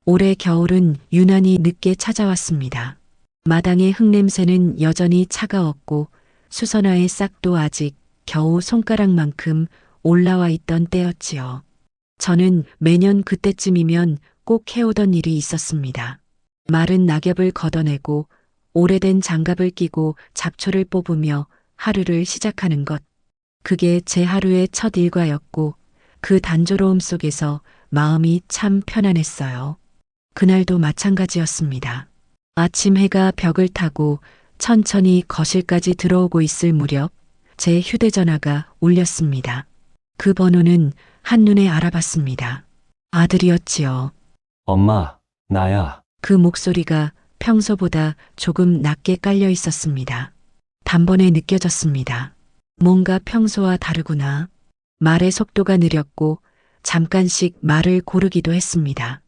올해 겨울은 유난히 늦게 찾아왔습니다. 마당의 흙냄새는 여전히 차가웠고 수선화의 싹도 아직 겨우 손가락만큼 올라와 있던 때였지요. 저는 매년 그때쯤이면 꼭 해오던 일이 있었습니다. 마른 낙엽을 걷어내고 오래된 장갑을 끼고 잡초를 뽑으며 하루를 시작하는 것. 그게 제 하루의 첫 일과였고 그 단조로움 속에서 마음이 참 편안했어요. 그날도 마찬가지였습니다. 아침 해가 벽을 타고 천천히 거실까지 들어오고 있을 무렵 제 휴대전화가 울렸습니다. 그 번호는 한눈에 알아봤습니다. 아들이었지요. 엄마, 나야. 그 목소리가 평소보다 조금 낮게 깔려 있었습니다. 단번에 느껴졌습니다. 뭔가 평소와 다르구나. 말의 속도가 느렸고 잠깐씩 말을 고르기도 했습니다.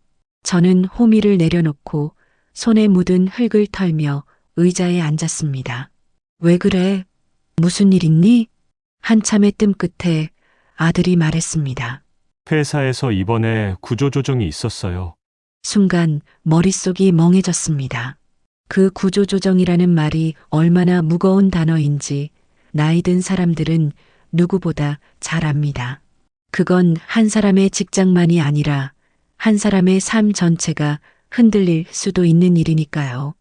저는 호미를 내려놓고 손에 묻은 흙을 털며 의자에 앉았습니다. 왜 그래? 무슨 일 있니? 한참의 뜸 끝에 아들이 말했습니다. 회사에서 이번에 구조조정이 있었어요. 순간 머릿속이 멍해졌습니다. 그 구조조정이라는 말이 얼마나 무거운 단어인지 나이 든 사람들은 누구보다 잘 압니다. 그건 한 사람의 직장만이 아니라 한 사람의 삶 전체가 흔들릴 수도 있는 일이니까요.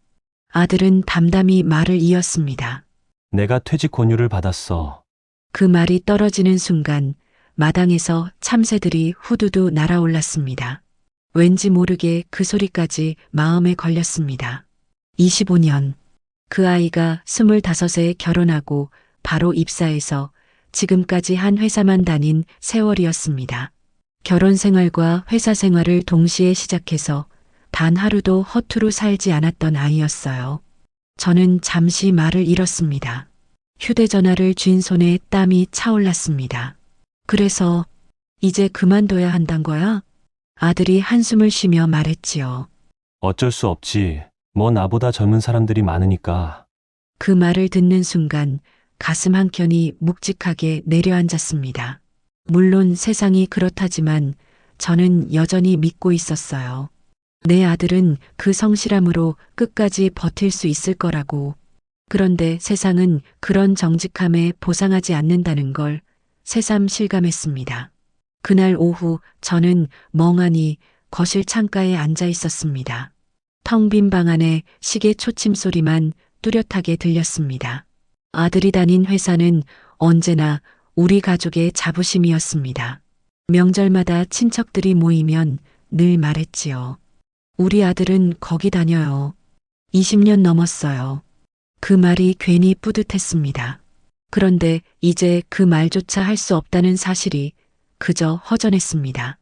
아들은 담담히 말을 이었습니다. 내가 퇴직 권유를 받았어. 그 말이 떨어지는 순간 마당에서 참새들이 후두두 날아올랐습니다. 왠지 모르게 그 소리까지 마음에 걸렸습니다. 25년. 그 아이가 25에 결혼하고 바로 입사해서 지금까지 한 회사만 다닌 세월이었습니다. 결혼 생활과 회사 생활을 동시에 시작해서 단 하루도 허투루 살지 않았던 아이였어요. 저는 잠시 말을 잃었습니다. 휴대전화를 쥔 손에 땀이 차올랐습니다. 그래서 이제 그만둬야 한단 거야? 아들이 한숨을 쉬며 말했지요. 어쩔 수 없지. 뭐 나보다 젊은 사람들이 많으니까. 그 말을 듣는 순간 가슴 한켠이 묵직하게 내려앉았습니다. 물론 세상이 그렇다지만 저는 여전히 믿고 있었어요. 내 아들은 그 성실함으로 끝까지 버틸 수 있을 거라고. 그런데 세상은 그런 정직함에 보상하지 않는다는 걸 새삼 실감했습니다. 그날 오후 저는 멍하니 거실 창가에 앉아 있었습니다. 텅 빈 방 안에 시계 초침 소리만 뚜렷하게 들렸습니다. 아들이 다닌 회사는 언제나 우리 가족의 자부심이었습니다. 명절마다 친척들이 모이면 늘 말했지요. 우리 아들은 거기 다녀요. 20년 넘었어요. 그 말이 괜히 뿌듯했습니다. 그런데 이제 그 말조차 할 수 없다는 사실이 그저 허전했습니다.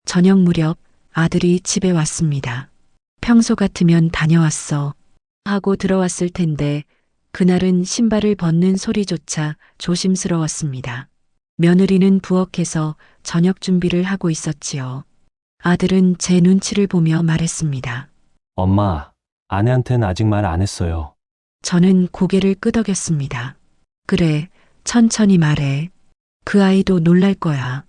저녁 무렵 아들이 집에 왔습니다. 평소 같으면 다녀왔어 하고 들어왔을 텐데 그날은 신발을 벗는 소리조차 조심스러웠습니다. 며느리는 부엌에서 저녁 준비를 하고 있었지요. 아들은 제 눈치를 보며 말했습니다. 엄마, 아내한텐 아직 말 안 했어요. 저는 고개를 끄덕였습니다. 그래, 천천히 말해. 그 아이도 놀랄 거야.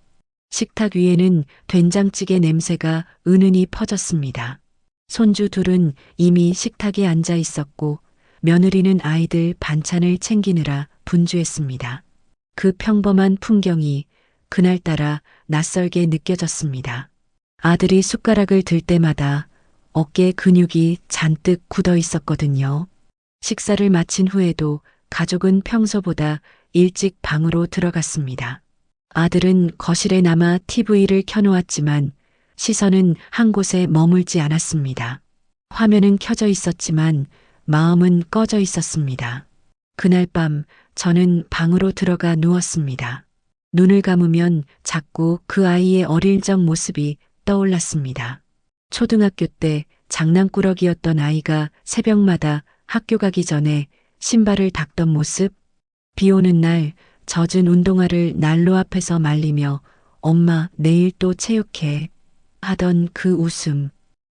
식탁 위에는 된장찌개 냄새가 은은히 퍼졌습니다. 손주 둘은 이미 식탁에 앉아 있었고 며느리는 아이들 반찬을 챙기느라 분주했습니다. 그 평범한 풍경이 그날따라 낯설게 느껴졌습니다. 아들이 숟가락을 들 때마다 어깨 근육이 잔뜩 굳어 있었거든요. 식사를 마친 후에도 가족은 평소보다 일찍 방으로 들어갔습니다. 아들은 거실에 남아 TV를 켜놓았지만 시선은 한 곳에 머물지 않았습니다. 화면은 켜져 있었지만 마음은 꺼져 있었습니다. 그날 밤 저는 방으로 들어가 누웠습니다. 눈을 감으면 자꾸 그 아이의 어릴 적 모습이 떠올랐습니다. 초등학교 때 장난꾸러기였던 아이가 새벽마다 학교 가기 전에 신발을 닦던 모습, 비 오는 날 젖은 운동화를 난로 앞에서 말리며 엄마 내일 또 체육해 하던 그 웃음,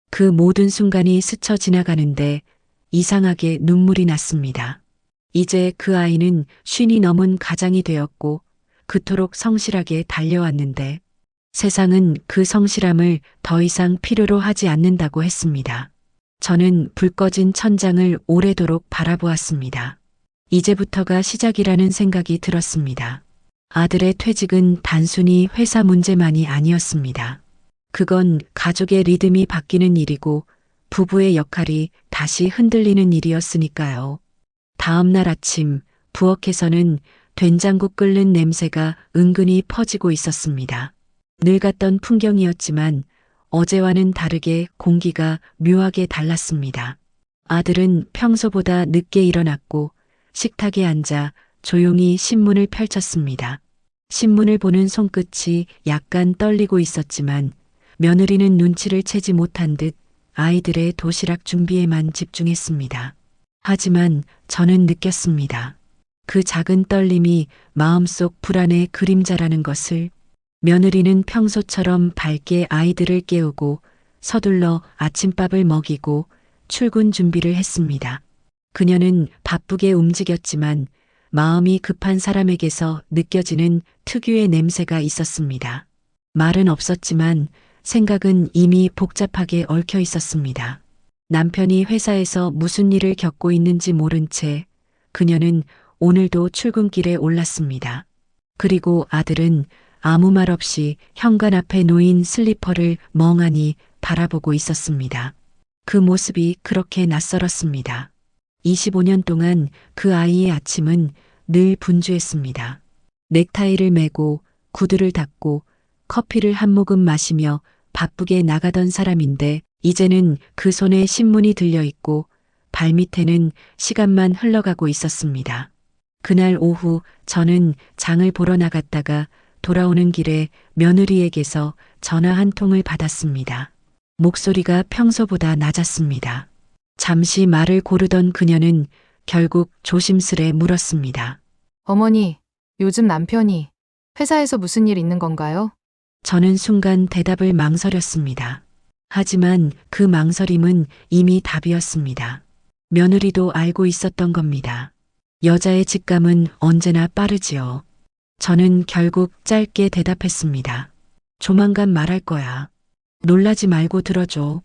그 모든 순간이 스쳐 지나가는데 이상하게 눈물이 났습니다. 이제 그 아이는 50이 넘은 가장이 되었고 그토록 성실하게 달려왔는데 세상은 그 성실함을 더 이상 필요로 하지 않는다고 했습니다. 저는 불 꺼진 천장을 오래도록 바라보았습니다. 이제부터가 시작이라는 생각이 들었습니다. 아들의 퇴직은 단순히 회사 문제만이 아니었습니다. 그건 가족의 리듬이 바뀌는 일이고 부부의 역할이 다시 흔들리는 일이었으니까요. 다음 날 아침 부엌에서는 된장국 끓는 냄새가 은근히 퍼지고 있었습니다. 늘 갔던 풍경이었지만 어제와는 다르게 공기가 묘하게 달랐습니다. 아들은 평소보다 늦게 일어났고 식탁에 앉아 조용히 신문을 펼쳤습니다. 신문을 보는 손끝이 약간 떨리고 있었지만 며느리는 눈치를 채지 못한 듯 아이들의 도시락 준비에만 집중했습니다. 하지만 저는 느꼈습니다. 그 작은 떨림이 마음속 불안의 그림자라는 것을. 며느리는 평소처럼 밝게 아이들을 깨우고 서둘러 아침밥을 먹이고 출근 준비를 했습니다. 그녀는 바쁘게 움직였지만 마음이 급한 사람에게서 느껴지는 특유의 냄새가 있었습니다. 말은 없었지만 생각은 이미 복잡하게 얽혀 있었습니다. 남편이 회사에서 무슨 일을 겪고 있는지 모른 채 그녀는 오늘도 출근길에 올랐습니다. 그리고 아들은 아무 말 없이 현관 앞에 놓인 슬리퍼를 멍하니 바라보고 있었습니다. 그 모습이 그렇게 낯설었습니다. 25년 동안 그 아이의 아침은 늘 분주했습니다. 넥타이를 매고 구두를 닦고 커피를 한 모금 마시며 바쁘게 나가던 사람인데 이제는 그 손에 신문이 들려 있고 발밑에는 시간만 흘러가고 있었습니다. 그날 오후 저는 장을 보러 나갔다가 돌아오는 길에 며느리에게서 전화 한 통을 받았습니다. 목소리가 평소보다 낮았습니다. 잠시 말을 고르던 그녀는 결국 조심스레 물었습니다. 어머니, 요즘 남편이 회사에서 무슨 일 있는 건가요? 저는 순간 대답을 망설였습니다. 하지만 그 망설임은 이미 답이었습니다. 며느리도 알고 있었던 겁니다. 여자의 직감은 언제나 빠르지요. 저는 결국 짧게 대답했습니다. 조만간 말할 거야. 놀라지 말고 들어줘.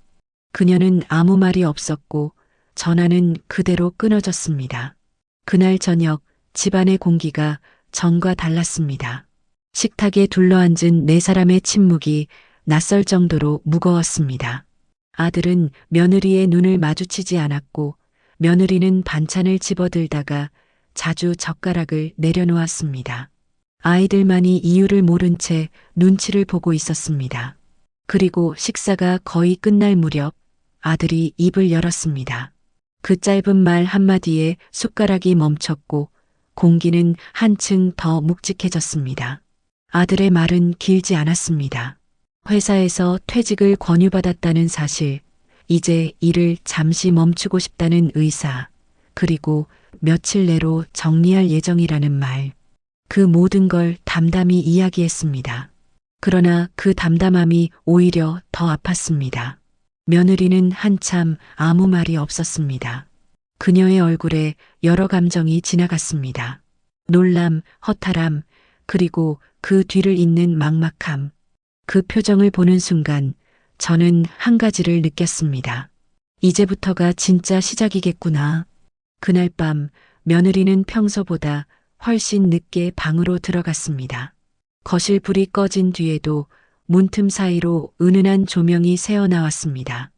그녀는 아무 말이 없었고 전화는 그대로 끊어졌습니다. 그날 저녁 집안의 공기가 전과 달랐습니다. 식탁에 둘러앉은 네 사람의 침묵이 낯설 정도로 무거웠습니다. 아들은 며느리의 눈을 마주치지 않았고 며느리는 반찬을 집어들다가 자주 젓가락을 내려놓았습니다. 아이들만이 이유를 모른 채 눈치를 보고 있었습니다. 그리고 식사가 거의 끝날 무렵 아들이 입을 열었습니다. 그 짧은 말 한마디에 숟가락이 멈췄고 공기는 한층 더 묵직해졌습니다. 아들의 말은 길지 않았습니다. 회사에서 퇴직을 권유받았다는 사실, 이제 일을 잠시 멈추고 싶다는 의사, 그리고 며칠 내로 정리할 예정이라는 말. 그 모든 걸 담담히 이야기했습니다. 그러나 그 담담함이 오히려 더 아팠습니다. 며느리는 한참 아무 말이 없었습니다. 그녀의 얼굴에 여러 감정이 지나갔습니다. 놀람, 허탈함, 그리고 그 뒤를 잇는 막막함. 그 표정을 보는 순간 저는 한 가지를 느꼈습니다. 이제부터가 진짜 시작이겠구나. 그날 밤 며느리는 평소보다 훨씬 늦게 방으로 들어갔습니다. 거실 불이 꺼진 뒤에도 문틈 사이로 은은한 조명이 새어나왔습니다.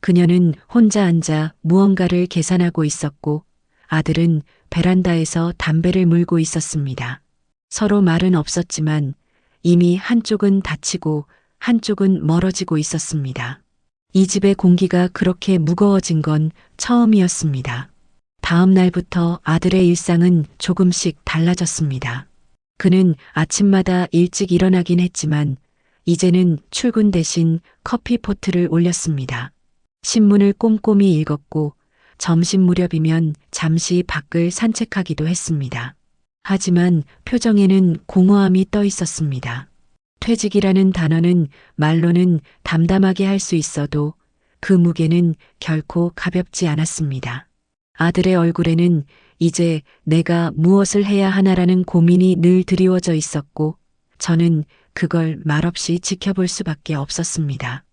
그녀는 혼자 앉아 무언가를 계산하고 있었고 아들은 베란다에서 담배를 물고 있었습니다. 서로 말은 없었지만 이미 한쪽은 다치고 한쪽은 멀어지고 있었습니다. 이 집의 공기가 그렇게 무거워진 건 처음이었습니다. 다음 날부터 아들의 일상은 조금씩 달라졌습니다. 그는 아침마다 일찍 일어나긴 했지만 이제는 출근 대신 커피포트를 올렸습니다. 신문을 꼼꼼히 읽었고 점심 무렵이면 잠시 밖을 산책하기도 했습니다. 하지만 표정에는 공허함이 떠 있었습니다. 퇴직이라는 단어는 말로는 담담하게 할 수 있어도 그 무게는 결코 가볍지 않았습니다. 아들의 얼굴에는 이제 내가 무엇을 해야 하나라는 고민이 늘 드리워져 있었고 저는 그걸 말없이 지켜볼 수밖에 없었습니다.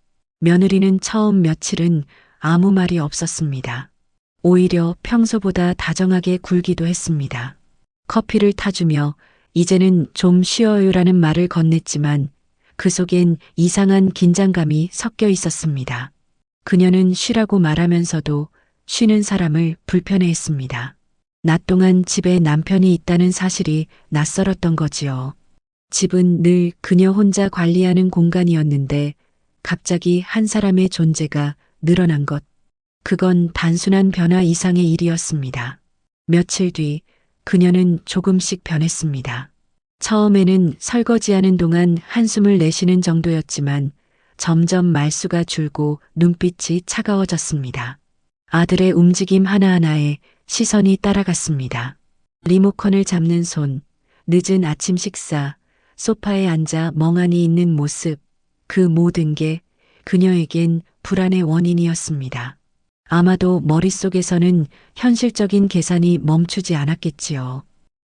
며느리는 처음 며칠은 아무 말이 없었습니다. 오히려 평소보다 다정하게 굴기도 했습니다. 커피를 타주며 이제는 좀 쉬어요라는 말을 건넸지만 그 속엔 이상한 긴장감이 섞여 있었습니다. 그녀는 쉬라고 말하면서도 쉬는 사람을 불편해했습니다. 낮 동안 집에 남편이 있다는 사실이 낯설었던 거지요. 집은 늘 그녀 혼자 관리하는 공간이었는데 갑자기 한 사람의 존재가 늘어난 것. 그건 단순한 변화 이상의 일이었습니다. 며칠 뒤 그녀는 조금씩 변했습니다. 처음에는 설거지하는 동안 한숨을 내쉬는 정도였지만 점점 말수가 줄고 눈빛이 차가워졌습니다. 아들의 움직임 하나하나에 시선이 따라갔습니다. 리모컨을 잡는 손, 늦은 아침 식사, 소파에 앉아 멍하니 있는 모습, 그 모든 게 그녀에겐 불안의 원인이었습니다. 아마도 머릿속에서는 현실적인 계산이 멈추지 않았겠지요.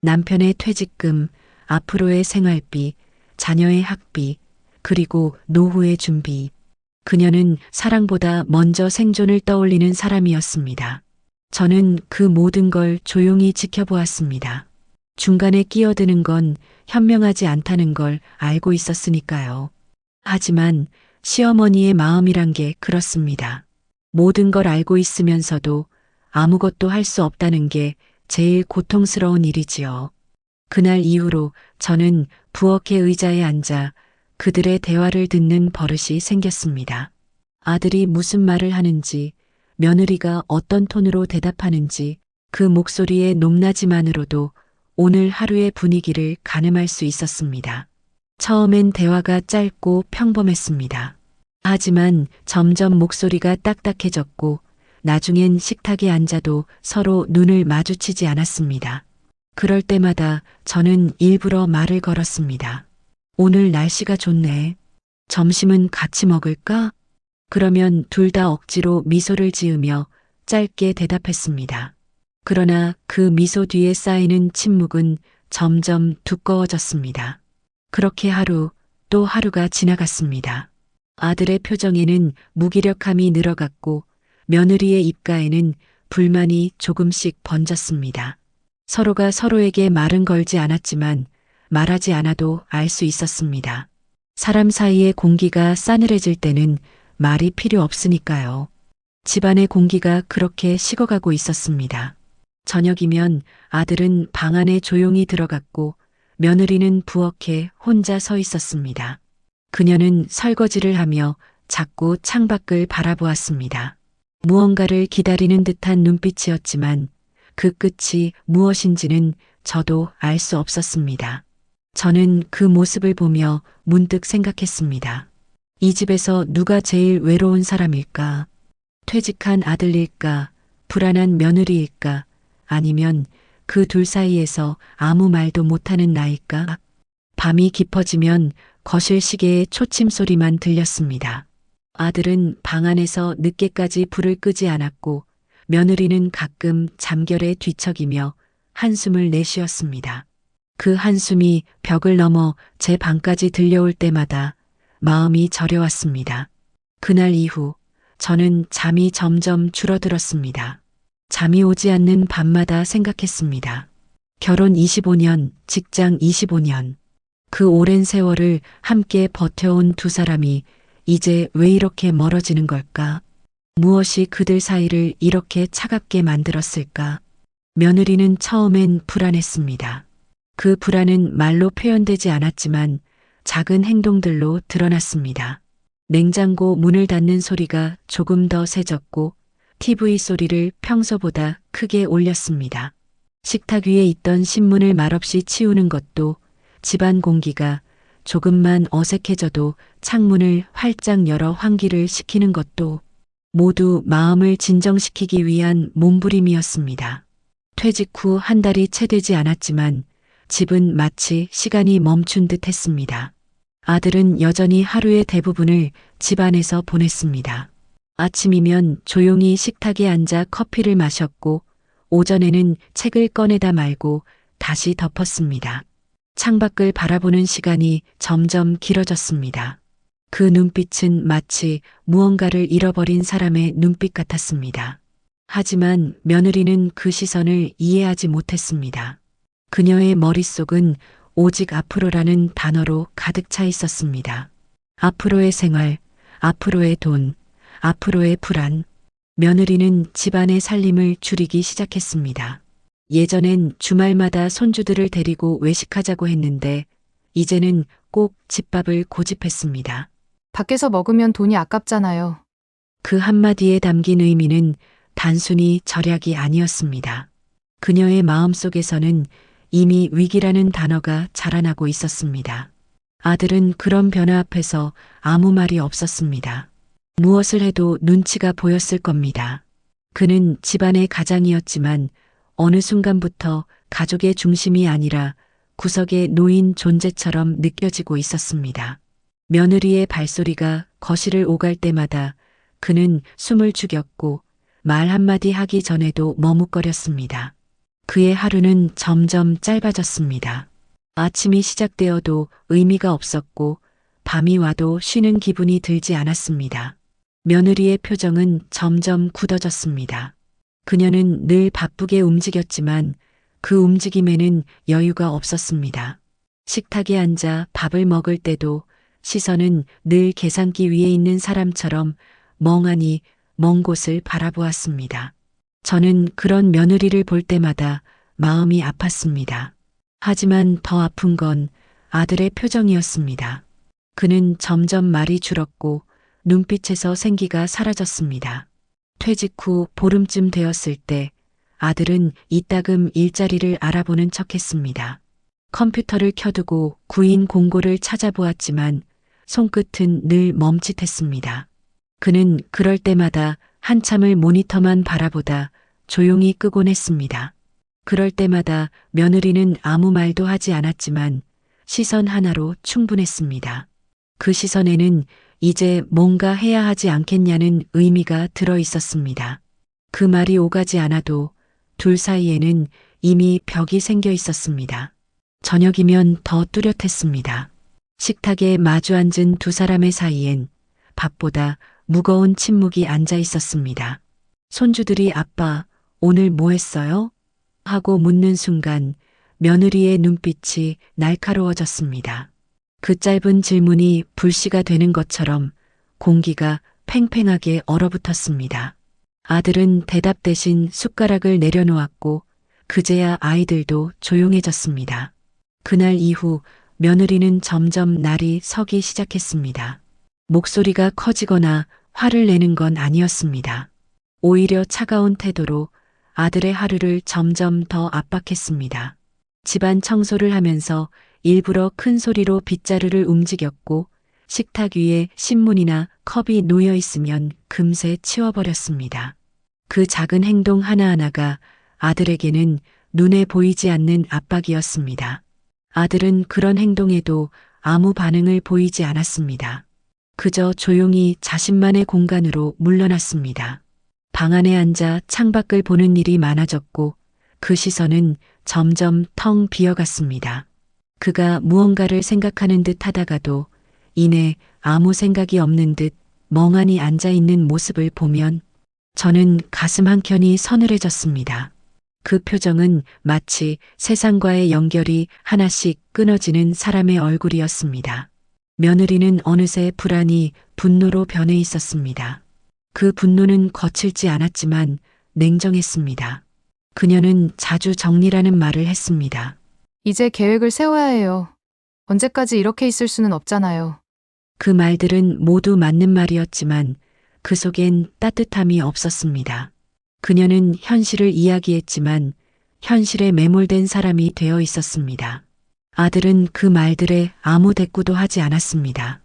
남편의 퇴직금, 앞으로의 생활비, 자녀의 학비, 그리고 노후의 준비. 그녀는 사랑보다 먼저 생존을 떠올리는 사람이었습니다. 저는 그 모든 걸 조용히 지켜보았습니다. 중간에 끼어드는 건 현명하지 않다는 걸 알고 있었으니까요. 하지만 시어머니의 마음이란 게 그렇습니다. 모든 걸 알고 있으면서도 아무것도 할 수 없다는 게 제일 고통스러운 일이지요. 그날 이후로 저는 부엌의 의자에 앉아 그들의 대화를 듣는 버릇이 생겼습니다. 아들이 무슨 말을 하는지, 며느리가 어떤 톤으로 대답하는지, 그 목소리의 높낮이만으로도 오늘 하루의 분위기를 가늠할 수 있었습니다. 처음엔 대화가 짧고 평범했습니다. 하지만 점점 목소리가 딱딱해졌고 나중엔 식탁에 앉아도 서로 눈을 마주치지 않았습니다. 그럴 때마다 저는 일부러 말을 걸었습니다. 오늘 날씨가 좋네. 점심은 같이 먹을까? 그러면 둘 다 억지로 미소를 지으며 짧게 대답했습니다. 그러나 그 미소 뒤에 쌓이는 침묵은 점점 두꺼워졌습니다. 그렇게 하루 또 하루가 지나갔습니다. 아들의 표정에는 무기력함이 늘어갔고 며느리의 입가에는 불만이 조금씩 번졌습니다. 서로가 서로에게 말은 걸지 않았지만 말하지 않아도 알 수 있었습니다. 사람 사이의 공기가 싸늘해질 때는 말이 필요 없으니까요. 집안의 공기가 그렇게 식어가고 있었습니다. 저녁이면 아들은 방 안에 조용히 들어갔고 며느리는 부엌에 혼자 서 있었습니다. 그녀는 설거지를 하며 자꾸 창밖을 바라보았습니다. 무언가를 기다리는 듯한 눈빛이었지만 그 끝이 무엇인지는 저도 알 수 없었습니다. 저는 그 모습을 보며 문득 생각했습니다. 이 집에서 누가 제일 외로운 사람일까? 퇴직한 아들일까? 불안한 며느리일까? 아니면 그 둘 사이에서 아무 말도 못하는 나일까? 밤이 깊어지면 거실 시계의 초침 소리만 들렸습니다. 아들은 방 안에서 늦게까지 불을 끄지 않았고 며느리는 가끔 잠결에 뒤척이며 한숨을 내쉬었습니다. 그 한숨이 벽을 넘어 제 방까지 들려올 때마다 마음이 저려왔습니다. 그날 이후 저는 잠이 점점 줄어들었습니다. 잠이 오지 않는 밤마다 생각했습니다. 결혼 25년, 직장 25년. 그 오랜 세월을 함께 버텨온 두 사람이 이제 왜 이렇게 멀어지는 걸까? 무엇이 그들 사이를 이렇게 차갑게 만들었을까? 며느리는 처음엔 불안했습니다. 그 불안은 말로 표현되지 않았지만 작은 행동들로 드러났습니다. 냉장고 문을 닫는 소리가 조금 더 세졌고 TV 소리를 평소보다 크게 올렸습니다. 식탁 위에 있던 신문을 말없이 치우는 것도 집안 공기가 조금만 어색해져도 창문을 활짝 열어 환기를 시키는 것도 모두 마음을 진정시키기 위한 몸부림이었습니다. 퇴직 후 한 달이 채 되지 않았지만 집은 마치 시간이 멈춘 듯 했습니다. 아들은 여전히 하루의 대부분을 집 안에서 보냈습니다. 아침이면 조용히 식탁에 앉아 커피를 마셨고 오전에는 책을 꺼내다 말고 다시 덮었습니다. 창밖을 바라보는 시간이 점점 길어졌습니다. 그 눈빛은 마치 무언가를 잃어버린 사람의 눈빛 같았습니다. 하지만 며느리는 그 시선을 이해하지 못했습니다. 그녀의 머릿속은 오직 앞으로라는 단어로 가득 차 있었습니다. 앞으로의 생활, 앞으로의 돈, 앞으로의 불안. 며느리는 집안의 살림을 줄이기 시작했습니다. 예전엔 주말마다 손주들을 데리고 외식하자고 했는데 이제는 꼭 집밥을 고집했습니다. 밖에서 먹으면 돈이 아깝잖아요. 그 한마디에 담긴 의미는 단순히 절약이 아니었습니다. 그녀의 마음속에서는 이미 위기라는 단어가 자라나고 있었습니다. 아들은 그런 변화 앞에서 아무 말이 없었습니다. 무엇을 해도 눈치가 보였을 겁니다. 그는 집안의 가장이었지만 어느 순간부터 가족의 중심이 아니라 구석에 놓인 존재처럼 느껴지고 있었습니다. 며느리의 발소리가 거실을 오갈 때마다 그는 숨을 죽였고 말 한마디 하기 전에도 머뭇거렸습니다. 그의 하루는 점점 짧아졌습니다. 아침이 시작되어도 의미가 없었고 밤이 와도 쉬는 기분이 들지 않았습니다. 며느리의 표정은 점점 굳어졌습니다. 그녀는 늘 바쁘게 움직였지만 그 움직임에는 여유가 없었습니다. 식탁에 앉아 밥을 먹을 때도 시선은 늘 계산기 위에 있는 사람처럼 멍하니 먼 곳을 바라보았습니다. 저는 그런 며느리를 볼 때마다 마음이 아팠습니다. 하지만 더 아픈 건 아들의 표정이었습니다. 그는 점점 말이 줄었고 눈빛에서 생기가 사라졌습니다. 퇴직 후 보름쯤 되었을 때 아들은 이따금 일자리를 알아보는 척했습니다. 컴퓨터를 켜두고 구인 공고를 찾아보았지만 손끝은 늘 멈칫했습니다. 그는 그럴 때마다 한참을 모니터만 바라보다 조용히 끄곤 했습니다. 그럴 때마다 며느리는 아무 말도 하지 않았지만 시선 하나로 충분했습니다. 그 시선에는 이제 뭔가 해야 하지 않겠냐는 의미가 들어 있었습니다. 그 말이 오가지 않아도 둘 사이에는 이미 벽이 생겨 있었습니다. 저녁이면 더 뚜렷했습니다. 식탁에 마주 앉은 두 사람의 사이엔 밥보다 무거운 침묵이 앉아 있었습니다. 손주들이 아빠, 오늘 뭐 했어요? 하고 묻는 순간 며느리의 눈빛이 날카로워졌습니다. 그 짧은 질문이 불씨가 되는 것처럼 공기가 팽팽하게 얼어붙었습니다. 아들은 대답 대신 숟가락을 내려놓았고 그제야 아이들도 조용해졌습니다. 그날 이후 며느리는 점점 날이 서기 시작했습니다. 목소리가 커지거나 화를 내는 건 아니었습니다. 오히려 차가운 태도로 아들의 하루를 점점 더 압박했습니다. 집안 청소를 하면서 일부러 큰 소리로 빗자루를 움직였고 식탁 위에 신문이나 컵이 놓여 있으면 금세 치워버렸습니다. 그 작은 행동 하나하나가 아들에게는 눈에 보이지 않는 압박이었습니다. 아들은 그런 행동에도 아무 반응을 보이지 않았습니다. 그저 조용히 자신만의 공간으로 물러났습니다. 방 안에 앉아 창밖을 보는 일이 많아졌고 그 시선은 점점 텅 비어갔습니다. 그가 무언가를 생각하는 듯 하다가도 이내 아무 생각이 없는 듯 멍하니 앉아 있는 모습을 보면 저는 가슴 한켠이 서늘해졌습니다. 그 표정은 마치 세상과의 연결이 하나씩 끊어지는 사람의 얼굴이었습니다. 며느리는 어느새 불안이 분노로 변해 있었습니다. 그 분노는 거칠지 않았지만 냉정했습니다. 그녀는 자주 정리라는 말을 했습니다. 이제 계획을 세워야 해요. 언제까지 이렇게 있을 수는 없잖아요. 그 말들은 모두 맞는 말이었지만 그 속엔 따뜻함이 없었습니다. 그녀는 현실을 이야기했지만 현실에 매몰된 사람이 되어 있었습니다. 아들은 그 말들에 아무 대꾸도 하지 않았습니다.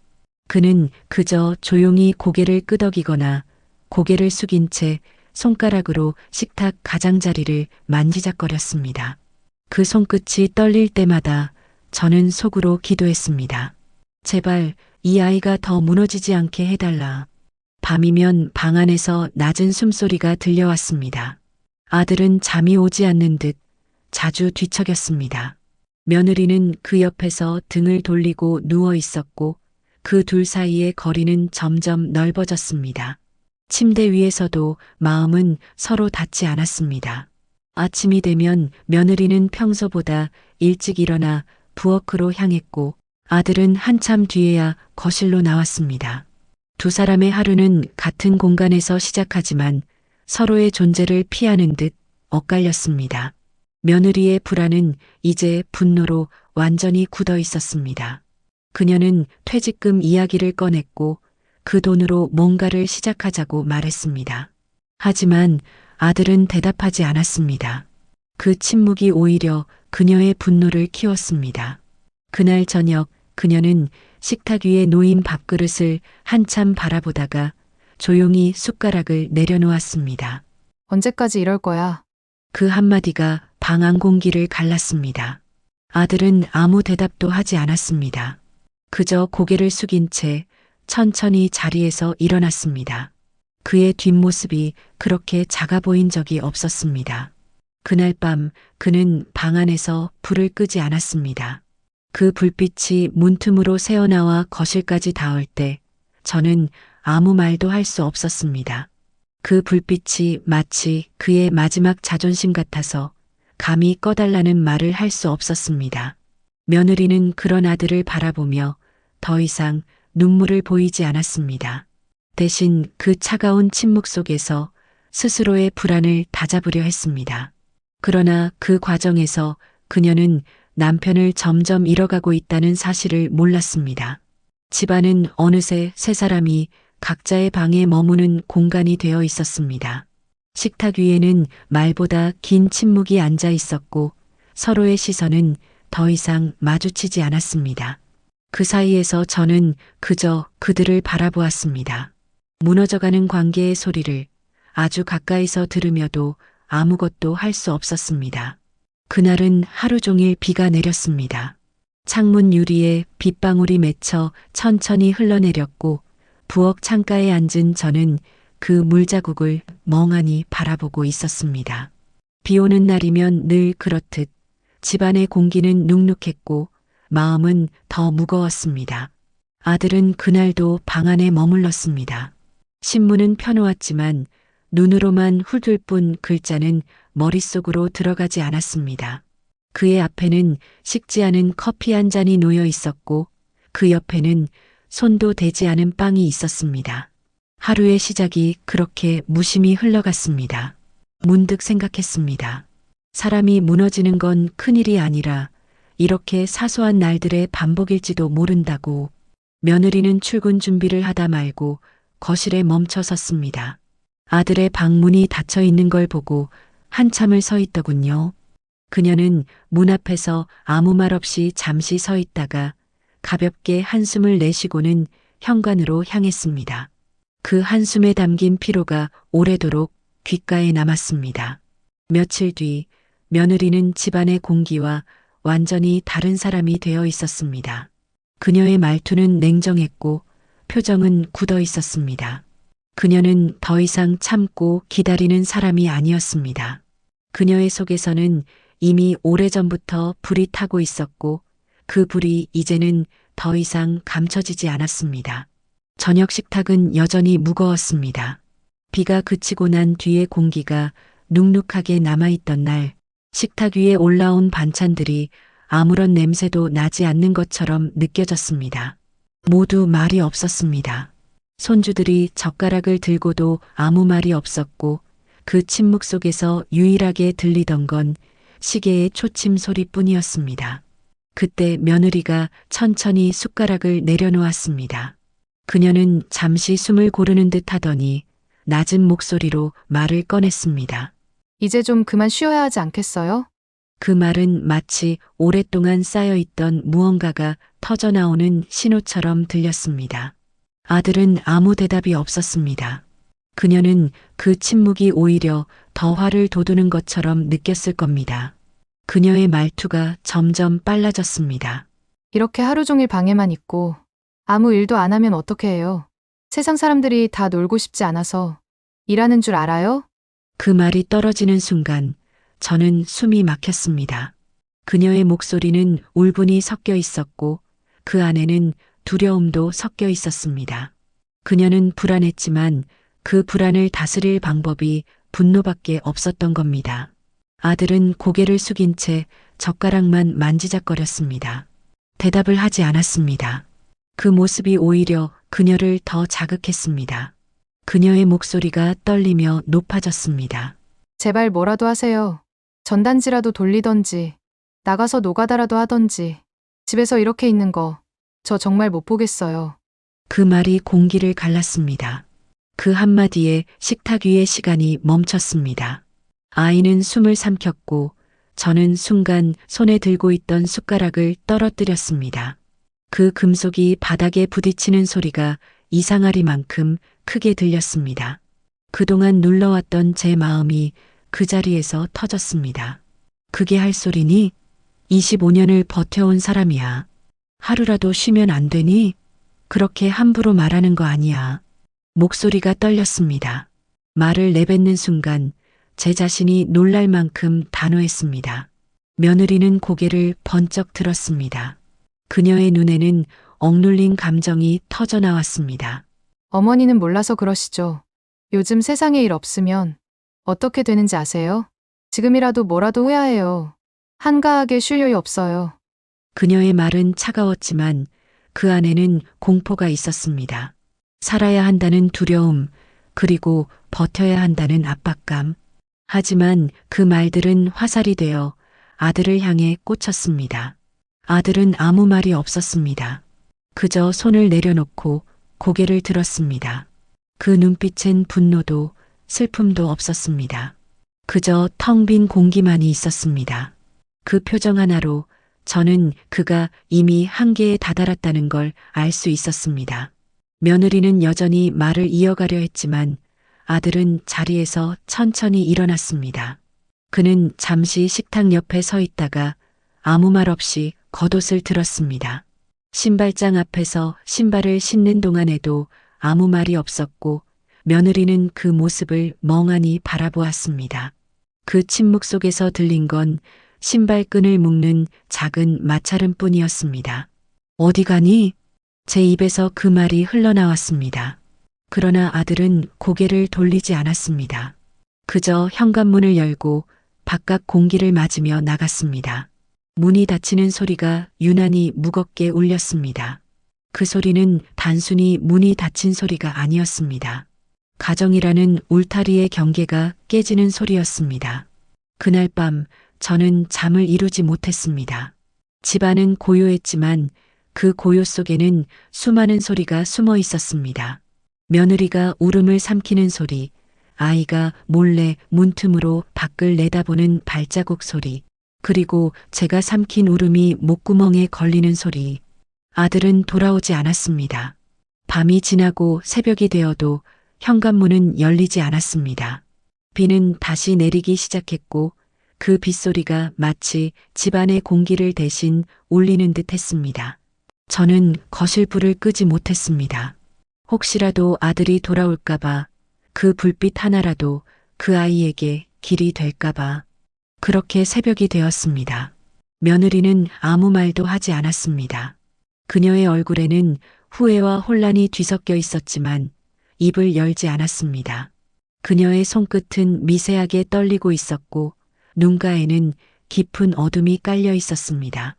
그는 그저 조용히 고개를 끄덕이거나 고개를 숙인 채 손가락으로 식탁 가장자리를 만지작거렸습니다. 그 손끝이 떨릴 때마다 저는 속으로 기도했습니다. 제발 이 아이가 더 무너지지 않게 해달라. 밤이면 방 안에서 낮은 숨소리가 들려왔습니다. 아들은 잠이 오지 않는 듯 자주 뒤척였습니다. 며느리는 그 옆에서 등을 돌리고 누워 있었고 그 둘 사이의 거리는 점점 넓어졌습니다. 침대 위에서도 마음은 서로 닿지 않았습니다. 아침이 되면 며느리는 평소보다 일찍 일어나 부엌으로 향했고 아들은 한참 뒤에야 거실로 나왔습니다. 두 사람의 하루는 같은 공간에서 시작하지만 서로의 존재를 피하는 듯 엇갈렸습니다. 며느리의 불안은 이제 분노로 완전히 굳어 있었습니다. 그녀는 퇴직금 이야기를 꺼냈고 그 돈으로 뭔가를 시작하자고 말했습니다. 하지만 아들은 대답하지 않았습니다. 그 침묵이 오히려 그녀의 분노를 키웠습니다. 그날 저녁 그녀는 식탁 위에 놓인 밥그릇을 한참 바라보다가 조용히 숟가락을 내려놓았습니다. 언제까지 이럴 거야? 그 한마디가 방 안 공기를 갈랐습니다. 아들은 아무 대답도 하지 않았습니다. 그저 고개를 숙인 채 천천히 자리에서 일어났습니다. 그의 뒷모습이 그렇게 작아 보인 적이 없었습니다. 그날 밤 그는 방 안에서 불을 끄지 않았습니다. 그 불빛이 문틈으로 새어나와 거실까지 닿을 때 저는 아무 말도 할 수 없었습니다. 그 불빛이 마치 그의 마지막 자존심 같아서 감히 꺼달라는 말을 할 수 없었습니다. 며느리는 그런 아들을 바라보며 더 이상 눈물을 보이지 않았습니다. 대신 그 차가운 침묵 속에서 스스로의 불안을 다잡으려 했습니다. 그러나 그 과정에서 그녀는 남편을 점점 잃어가고 있다는 사실을 몰랐습니다. 집안은 어느새 세 사람이 각자의 방에 머무는 공간이 되어 있었습니다. 식탁 위에는 말보다 긴 침묵이 앉아 있었고 서로의 시선은 더 이상 마주치지 않았습니다. 그 사이에서 저는 그저 그들을 바라보았습니다. 무너져가는 관계의 소리를 아주 가까이서 들으며도 아무것도 할 수 없었습니다. 그날은 하루 종일 비가 내렸습니다. 창문 유리에 빗방울이 맺혀 천천히 흘러내렸고 부엌 창가에 앉은 저는 그 물자국을 멍하니 바라보고 있었습니다. 비 오는 날이면 늘 그렇듯 집안의 공기는 눅눅했고 마음은 더 무거웠습니다. 아들은 그날도 방 안에 머물렀습니다. 신문은 펴놓았지만 눈으로만 훑을 뿐 글자는 머릿속으로 들어가지 않았습니다. 그의 앞에는 식지 않은 커피 한 잔이 놓여 있었고 그 옆에는 손도 대지 않은 빵이 있었습니다. 하루의 시작이 그렇게 무심히 흘러갔습니다. 문득 생각했습니다. 사람이 무너지는 건 큰일이 아니라 이렇게 사소한 날들의 반복일지도 모른다고. 며느리는 출근 준비를 하다 말고 거실에 멈춰 섰습니다. 아들의 방문이 닫혀 있는 걸 보고 한참을 서 있더군요. 그녀는 문 앞에서 아무 말 없이 잠시 서 있다가 가볍게 한숨을 내쉬고는 현관으로 향했습니다. 그 한숨에 담긴 피로가 오래도록 귓가에 남았습니다. 며칠 뒤 며느리는 집안의 공기와 완전히 다른 사람이 되어 있었습니다. 그녀의 말투는 냉정했고 표정은 굳어 있었습니다. 그녀는 더 이상 참고 기다리는 사람이 아니었습니다. 그녀의 속에서는 이미 오래전부터 불이 타고 있었고 그 불이 이제는 더 이상 감춰지지 않았습니다. 저녁 식탁은 여전히 무거웠습니다. 비가 그치고 난 뒤의 공기가 눅눅하게 남아있던 날, 식탁 위에 올라온 반찬들이 아무런 냄새도 나지 않는 것처럼 느껴졌습니다. 모두 말이 없었습니다. 손주들이 젓가락을 들고도 아무 말이 없었고 그 침묵 속에서 유일하게 들리던 건 시계의 초침 소리뿐이었습니다. 그때 며느리가 천천히 숟가락을 내려놓았습니다. 그녀는 잠시 숨을 고르는 듯 하더니 낮은 목소리로 말을 꺼냈습니다. 이제 좀 그만 쉬어야 하지 않겠어요? 그 말은 마치 오랫동안 쌓여있던 무언가가 터져나오는 신호처럼 들렸습니다. 아들은 아무 대답이 없었습니다. 그녀는 그 침묵이 오히려 더 화를 돋우는 것처럼 느꼈을 겁니다. 그녀의 말투가 점점 빨라졌습니다. 이렇게 하루 종일 방에만 있고 아무 일도 안 하면 어떻게 해요? 세상 사람들이 다 놀고 싶지 않아서 일하는 줄 알아요? 그 말이 떨어지는 순간 저는 숨이 막혔습니다. 그녀의 목소리는 울분이 섞여 있었고 그 안에는 두려움도 섞여 있었습니다. 그녀는 불안했지만 그 불안을 다스릴 방법이 분노밖에 없었던 겁니다. 아들은 고개를 숙인 채 젓가락만 만지작거렸습니다. 대답을 하지 않았습니다. 그 모습이 오히려 그녀를 더 자극했습니다. 그녀의 목소리가 떨리며 높아졌습니다. 제발 뭐라도 하세요. 전단지라도 돌리던지, 나가서 노가다라도 하던지, 집에서 이렇게 있는 거, 저 정말 못 보겠어요. 그 말이 공기를 갈랐습니다. 그 한마디에 식탁 위의 시간이 멈췄습니다. 아이는 숨을 삼켰고 저는 순간 손에 들고 있던 숟가락을 떨어뜨렸습니다. 그 금속이 바닥에 부딪히는 소리가 이상하리만큼 크게 들렸습니다. 그동안 눌러왔던 제 마음이 그 자리에서 터졌습니다. 그게 할 소리니? 25년을 버텨온 사람이야. 하루라도 쉬면 안 되니? 그렇게 함부로 말하는 거 아니야. 목소리가 떨렸습니다. 말을 내뱉는 순간 제 자신이 놀랄 만큼 단호했습니다. 며느리는 고개를 번쩍 들었습니다. 그녀의 눈에는 억눌린 감정이 터져 나왔습니다. 어머니는 몰라서 그러시죠. 요즘 세상에 일 없으면 어떻게 되는지 아세요? 지금이라도 뭐라도 해야 해요. 한가하게 쉴 여유 없어요. 그녀의 말은 차가웠지만 그 안에는 공포가 있었습니다. 살아야 한다는 두려움, 그리고 버텨야 한다는 압박감. 하지만 그 말들은 화살이 되어 아들을 향해 꽂혔습니다. 아들은 아무 말이 없었습니다. 그저 손을 내려놓고 고개를 들었습니다. 그 눈빛엔 분노도 슬픔도 없었습니다. 그저 텅 빈 공기만이 있었습니다. 그 표정 하나로 저는 그가 이미 한계에 다다랐다는 걸 알 수 있었습니다. 며느리는 여전히 말을 이어가려 했지만 아들은 자리에서 천천히 일어났습니다. 그는 잠시 식탁 옆에 서 있다가 아무 말 없이 겉옷을 들었습니다. 신발장 앞에서 신발을 신는 동안에도 아무 말이 없었고 며느리는 그 모습을 멍하니 바라보았습니다. 그 침묵 속에서 들린 건 신발끈을 묶는 작은 마찰음뿐이었습니다. 어디 가니? 제 입에서 그 말이 흘러나왔습니다. 그러나 아들은 고개를 돌리지 않았습니다. 그저 현관문을 열고 바깥 공기를 맞으며 나갔습니다. 문이 닫히는 소리가 유난히 무겁게 울렸습니다. 그 소리는 단순히 문이 닫힌 소리가 아니었습니다. 가정이라는 울타리의 경계가 깨지는 소리였습니다. 그날 밤 저는 잠을 이루지 못했습니다. 집안은 고요했지만 그 고요 속에는 수많은 소리가 숨어 있었습니다. 며느리가 울음을 삼키는 소리, 아이가 몰래 문틈으로 밖을 내다보는 발자국 소리, 그리고 제가 삼킨 울음이 목구멍에 걸리는 소리. 아들은 돌아오지 않았습니다. 밤이 지나고 새벽이 되어도 현관문은 열리지 않았습니다. 비는 다시 내리기 시작했고 그 빗소리가 마치 집안의 공기를 대신 울리는 듯 했습니다. 저는 거실 불을 끄지 못했습니다. 혹시라도 아들이 돌아올까봐, 그 불빛 하나라도 그 아이에게 길이 될까봐. 그렇게 새벽이 되었습니다. 며느리는 아무 말도 하지 않았습니다. 그녀의 얼굴에는 후회와 혼란이 뒤섞여 있었지만 입을 열지 않았습니다. 그녀의 손끝은 미세하게 떨리고 있었고 눈가에는 깊은 어둠이 깔려 있었습니다.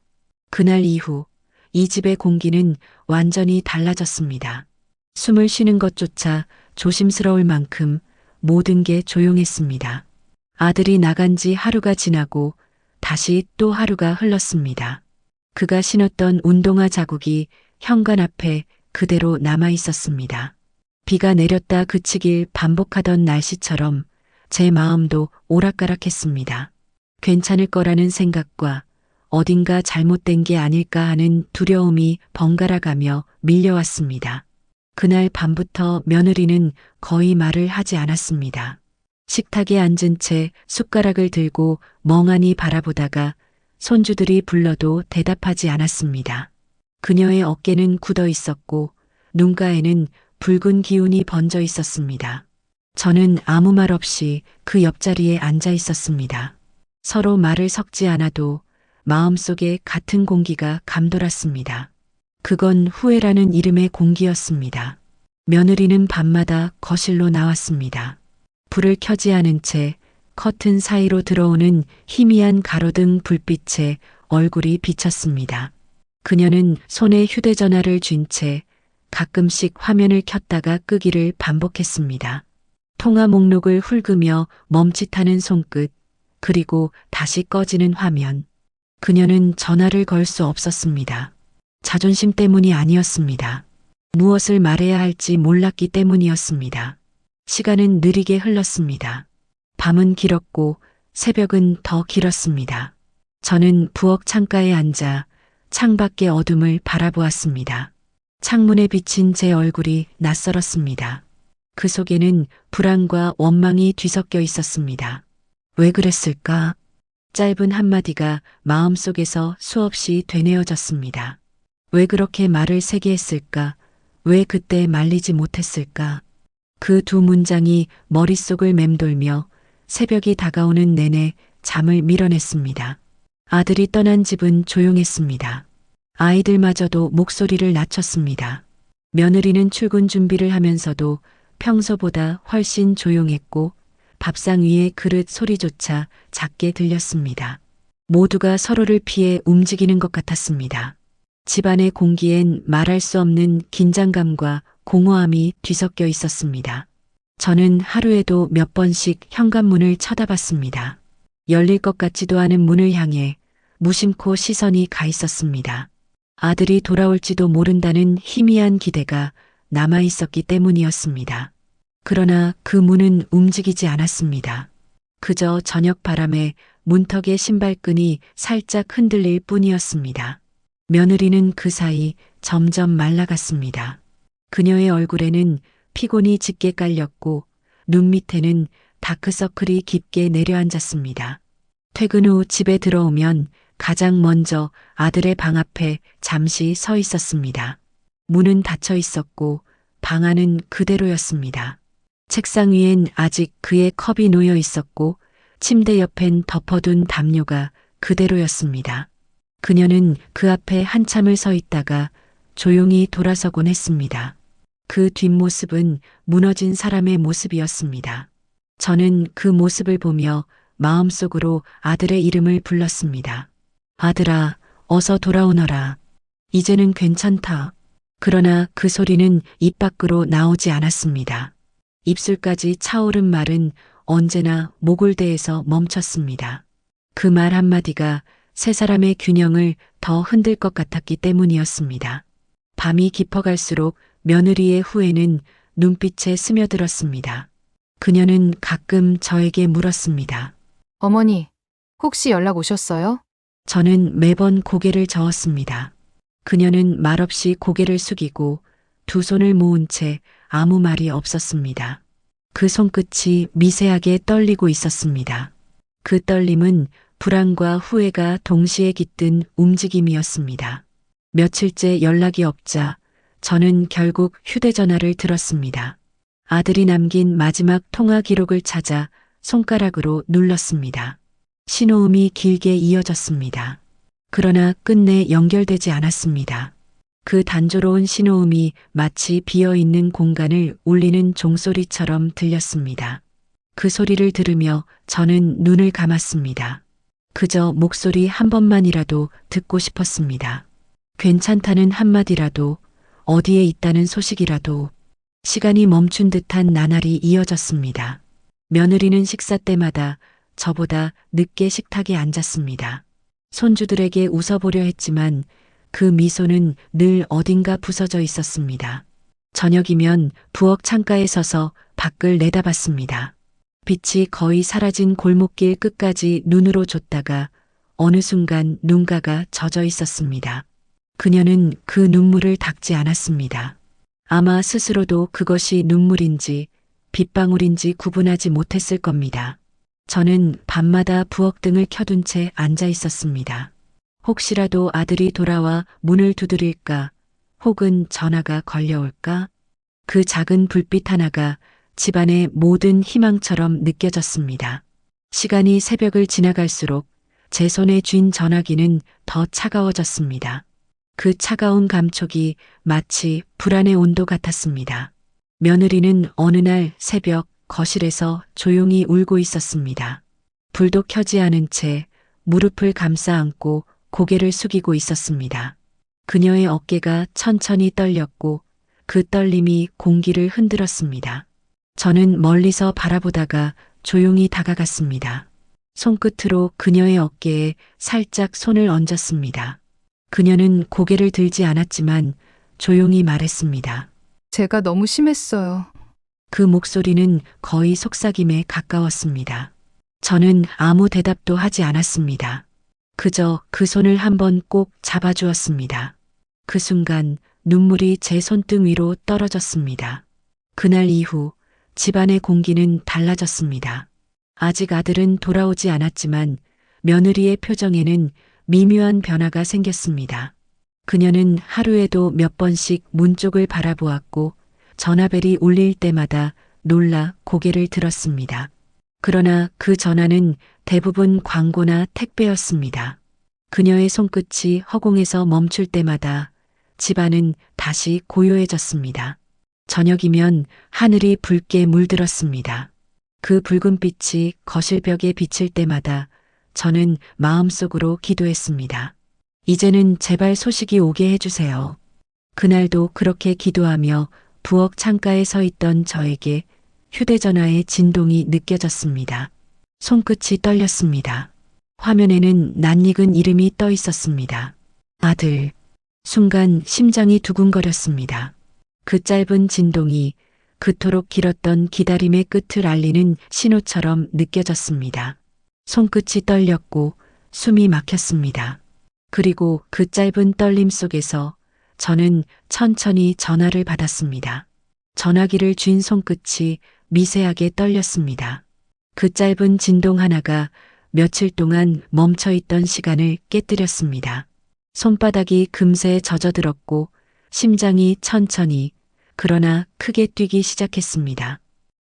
그날 이후 이 집의 공기는 완전히 달라졌습니다. 숨을 쉬는 것조차 조심스러울 만큼 모든 게 조용했습니다. 아들이 나간 지 하루가 지나고 다시 또 하루가 흘렀습니다. 그가 신었던 운동화 자국이 현관 앞에 그대로 남아 있었습니다. 비가 내렸다 그치길 반복하던 날씨처럼 제 마음도 오락가락했습니다. 괜찮을 거라는 생각과 어딘가 잘못된 게 아닐까 하는 두려움이 번갈아가며 밀려왔습니다. 그날 밤부터 며느리는 거의 말을 하지 않았습니다. 식탁에 앉은 채 숟가락을 들고 멍하니 바라보다가 손주들이 불러도 대답하지 않았습니다. 그녀의 어깨는 굳어 있었고 눈가에는 붉은 기운이 번져 있었습니다. 저는 아무 말 없이 그 옆자리에 앉아 있었습니다. 서로 말을 섞지 않아도 마음속에 같은 공기가 감돌았습니다. 그건 후회라는 이름의 공기였습니다. 며느리는 밤마다 거실로 나왔습니다. 불을 켜지 않은 채 커튼 사이로 들어오는 희미한 가로등 불빛에 얼굴이 비쳤습니다. 그녀는 손에 휴대전화를 쥔 채 가끔씩 화면을 켰다가 끄기를 반복했습니다. 통화 목록을 훑으며 멈칫하는 손끝, 그리고 다시 꺼지는 화면. 그녀는 전화를 걸 수 없었습니다. 자존심 때문이 아니었습니다. 무엇을 말해야 할지 몰랐기 때문이었습니다. 시간은 느리게 흘렀습니다. 밤은 길었고 새벽은 더 길었습니다. 저는 부엌 창가에 앉아 창밖의 어둠을 바라보았습니다. 창문에 비친 제 얼굴이 낯설었습니다. 그 속에는 불안과 원망이 뒤섞여 있었습니다. 왜 그랬을까? 짧은 한마디가 마음속에서 수없이 되뇌어졌습니다. 왜 그렇게 말을 세게 했을까? 왜 그때 말리지 못했을까? 그 두 문장이 머릿속을 맴돌며 새벽이 다가오는 내내 잠을 밀어냈습니다. 아들이 떠난 집은 조용했습니다. 아이들마저도 목소리를 낮췄습니다. 며느리는 출근 준비를 하면서도 평소보다 훨씬 조용했고 밥상 위의 그릇 소리조차 작게 들렸습니다. 모두가 서로를 피해 움직이는 것 같았습니다. 집안의 공기엔 말할 수 없는 긴장감과 공허함이 뒤섞여 있었습니다. 저는 하루에도 몇 번씩 현관문을 쳐다봤습니다. 열릴 것 같지도 않은 문을 향해 무심코 시선이 가 있었습니다. 아들이 돌아올지도 모른다는 희미한 기대가 남아 있었기 때문이었습니다. 그러나 그 문은 움직이지 않았습니다. 그저 저녁 바람에 문턱의 신발끈이 살짝 흔들릴 뿐이었습니다. 며느리는 그 사이 점점 말라갔습니다. 그녀의 얼굴에는 피곤이 짙게 깔렸고 눈 밑에는 다크서클이 깊게 내려앉았습니다. 퇴근 후 집에 들어오면 가장 먼저 아들의 방 앞에 잠시 서 있었습니다. 문은 닫혀 있었고 방 안은 그대로였습니다. 책상 위엔 아직 그의 컵이 놓여 있었고 침대 옆엔 덮어둔 담요가 그대로였습니다. 그녀는 그 앞에 한참을 서 있다가 조용히 돌아서곤 했습니다. 그 뒷모습은 무너진 사람의 모습이었습니다. 저는 그 모습을 보며 마음속으로 아들의 이름을 불렀습니다. 아들아, 어서 돌아오너라. 이제는 괜찮다. 그러나 그 소리는 입 밖으로 나오지 않았습니다. 입술까지 차오른 말은 언제나 모골대에서 멈췄습니다. 그 말 한마디가 세 사람의 균형을 더 흔들 것 같았기 때문이었습니다. 밤이 깊어갈수록 며느리의 후회는 눈빛에 스며들었습니다. 그녀는 가끔 저에게 물었습니다. 어머니, 혹시 연락 오셨어요? 저는 매번 고개를 저었습니다. 그녀는 말없이 고개를 숙이고 두 손을 모은 채 아무 말이 없었습니다. 그 손끝이 미세하게 떨리고 있었습니다. 그 떨림은 불안과 후회가 동시에 깃든 움직임이었습니다. 며칠째 연락이 없자 저는 결국 휴대전화를 들었습니다. 아들이 남긴 마지막 통화 기록을 찾아 손가락으로 눌렀습니다. 신호음이 길게 이어졌습니다. 그러나 끝내 연결되지 않았습니다. 그 단조로운 신호음이 마치 비어있는 공간을 울리는 종소리처럼 들렸습니다. 그 소리를 들으며 저는 눈을 감았습니다. 그저 목소리 한 번만이라도 듣고 싶었습니다. 괜찮다는 한마디라도, 어디에 있다는 소식이라도. 시간이 멈춘 듯한 나날이 이어졌습니다. 며느리는 식사 때마다 저보다 늦게 식탁에 앉았습니다. 손주들에게 웃어보려 했지만 그 미소는 늘 어딘가 부서져 있었습니다. 저녁이면 부엌 창가에 서서 밖을 내다봤습니다. 빛이 거의 사라진 골목길 끝까지 눈으로 줬다가 어느 순간 눈가가 젖어 있었습니다. 그녀는 그 눈물을 닦지 않았습니다. 아마 스스로도 그것이 눈물인지 빗방울인지 구분하지 못했을 겁니다. 저는 밤마다 부엌등을 켜둔 채 앉아 있었습니다. 혹시라도 아들이 돌아와 문을 두드릴까, 혹은 전화가 걸려올까? 그 작은 불빛 하나가 집안의 모든 희망처럼 느껴졌습니다. 시간이 새벽을 지나갈수록 제 손에 쥔 전화기는 더 차가워졌습니다. 그 차가운 감촉이 마치 불안의 온도 같았습니다. 며느리는 어느 날 새벽 거실에서 조용히 울고 있었습니다. 불도 켜지 않은 채 무릎을 감싸 안고 고개를 숙이고 있었습니다. 그녀의 어깨가 천천히 떨렸고 그 떨림이 공기를 흔들었습니다. 저는 멀리서 바라보다가 조용히 다가갔습니다. 손끝으로 그녀의 어깨에 살짝 손을 얹었습니다. 그녀는 고개를 들지 않았지만 조용히 말했습니다. 제가 너무 심했어요. 그 목소리는 거의 속삭임에 가까웠습니다. 저는 아무 대답도 하지 않았습니다. 그저 그 손을 한번 꼭 잡아주었습니다. 그 순간 눈물이 제 손등 위로 떨어졌습니다. 그날 이후 집안의 공기는 달라졌습니다. 아직 아들은 돌아오지 않았지만 며느리의 표정에는 미묘한 변화가 생겼습니다. 그녀는 하루에도 몇 번씩 문 쪽을 바라보았고 전화벨이 울릴 때마다 놀라 고개를 들었습니다. 그러나 그 전화는 대부분 광고나 택배였습니다. 그녀의 손끝이 허공에서 멈출 때마다 집안은 다시 고요해졌습니다. 저녁이면 하늘이 붉게 물들었습니다. 그 붉은 빛이 거실 벽에 비칠 때마다 저는 마음속으로 기도했습니다. 이제는 제발 소식이 오게 해주세요. 그날도 그렇게 기도하며 부엌 창가에 서 있던 저에게 휴대전화의 진동이 느껴졌습니다. 손끝이 떨렸습니다. 화면에는 낯익은 이름이 떠 있었습니다. 아들. 순간 심장이 두근거렸습니다. 그 짧은 진동이 그토록 길었던 기다림의 끝을 알리는 신호처럼 느껴졌습니다. 손끝이 떨렸고 숨이 막혔습니다. 그리고 그 짧은 떨림 속에서 저는 천천히 전화를 받았습니다. 전화기를 쥔 손끝이 미세하게 떨렸습니다. 그 짧은 진동 하나가 며칠 동안 멈춰있던 시간을 깨뜨렸습니다. 손바닥이 금세 젖어들었고 심장이 천천히 그러나 크게 뛰기 시작했습니다.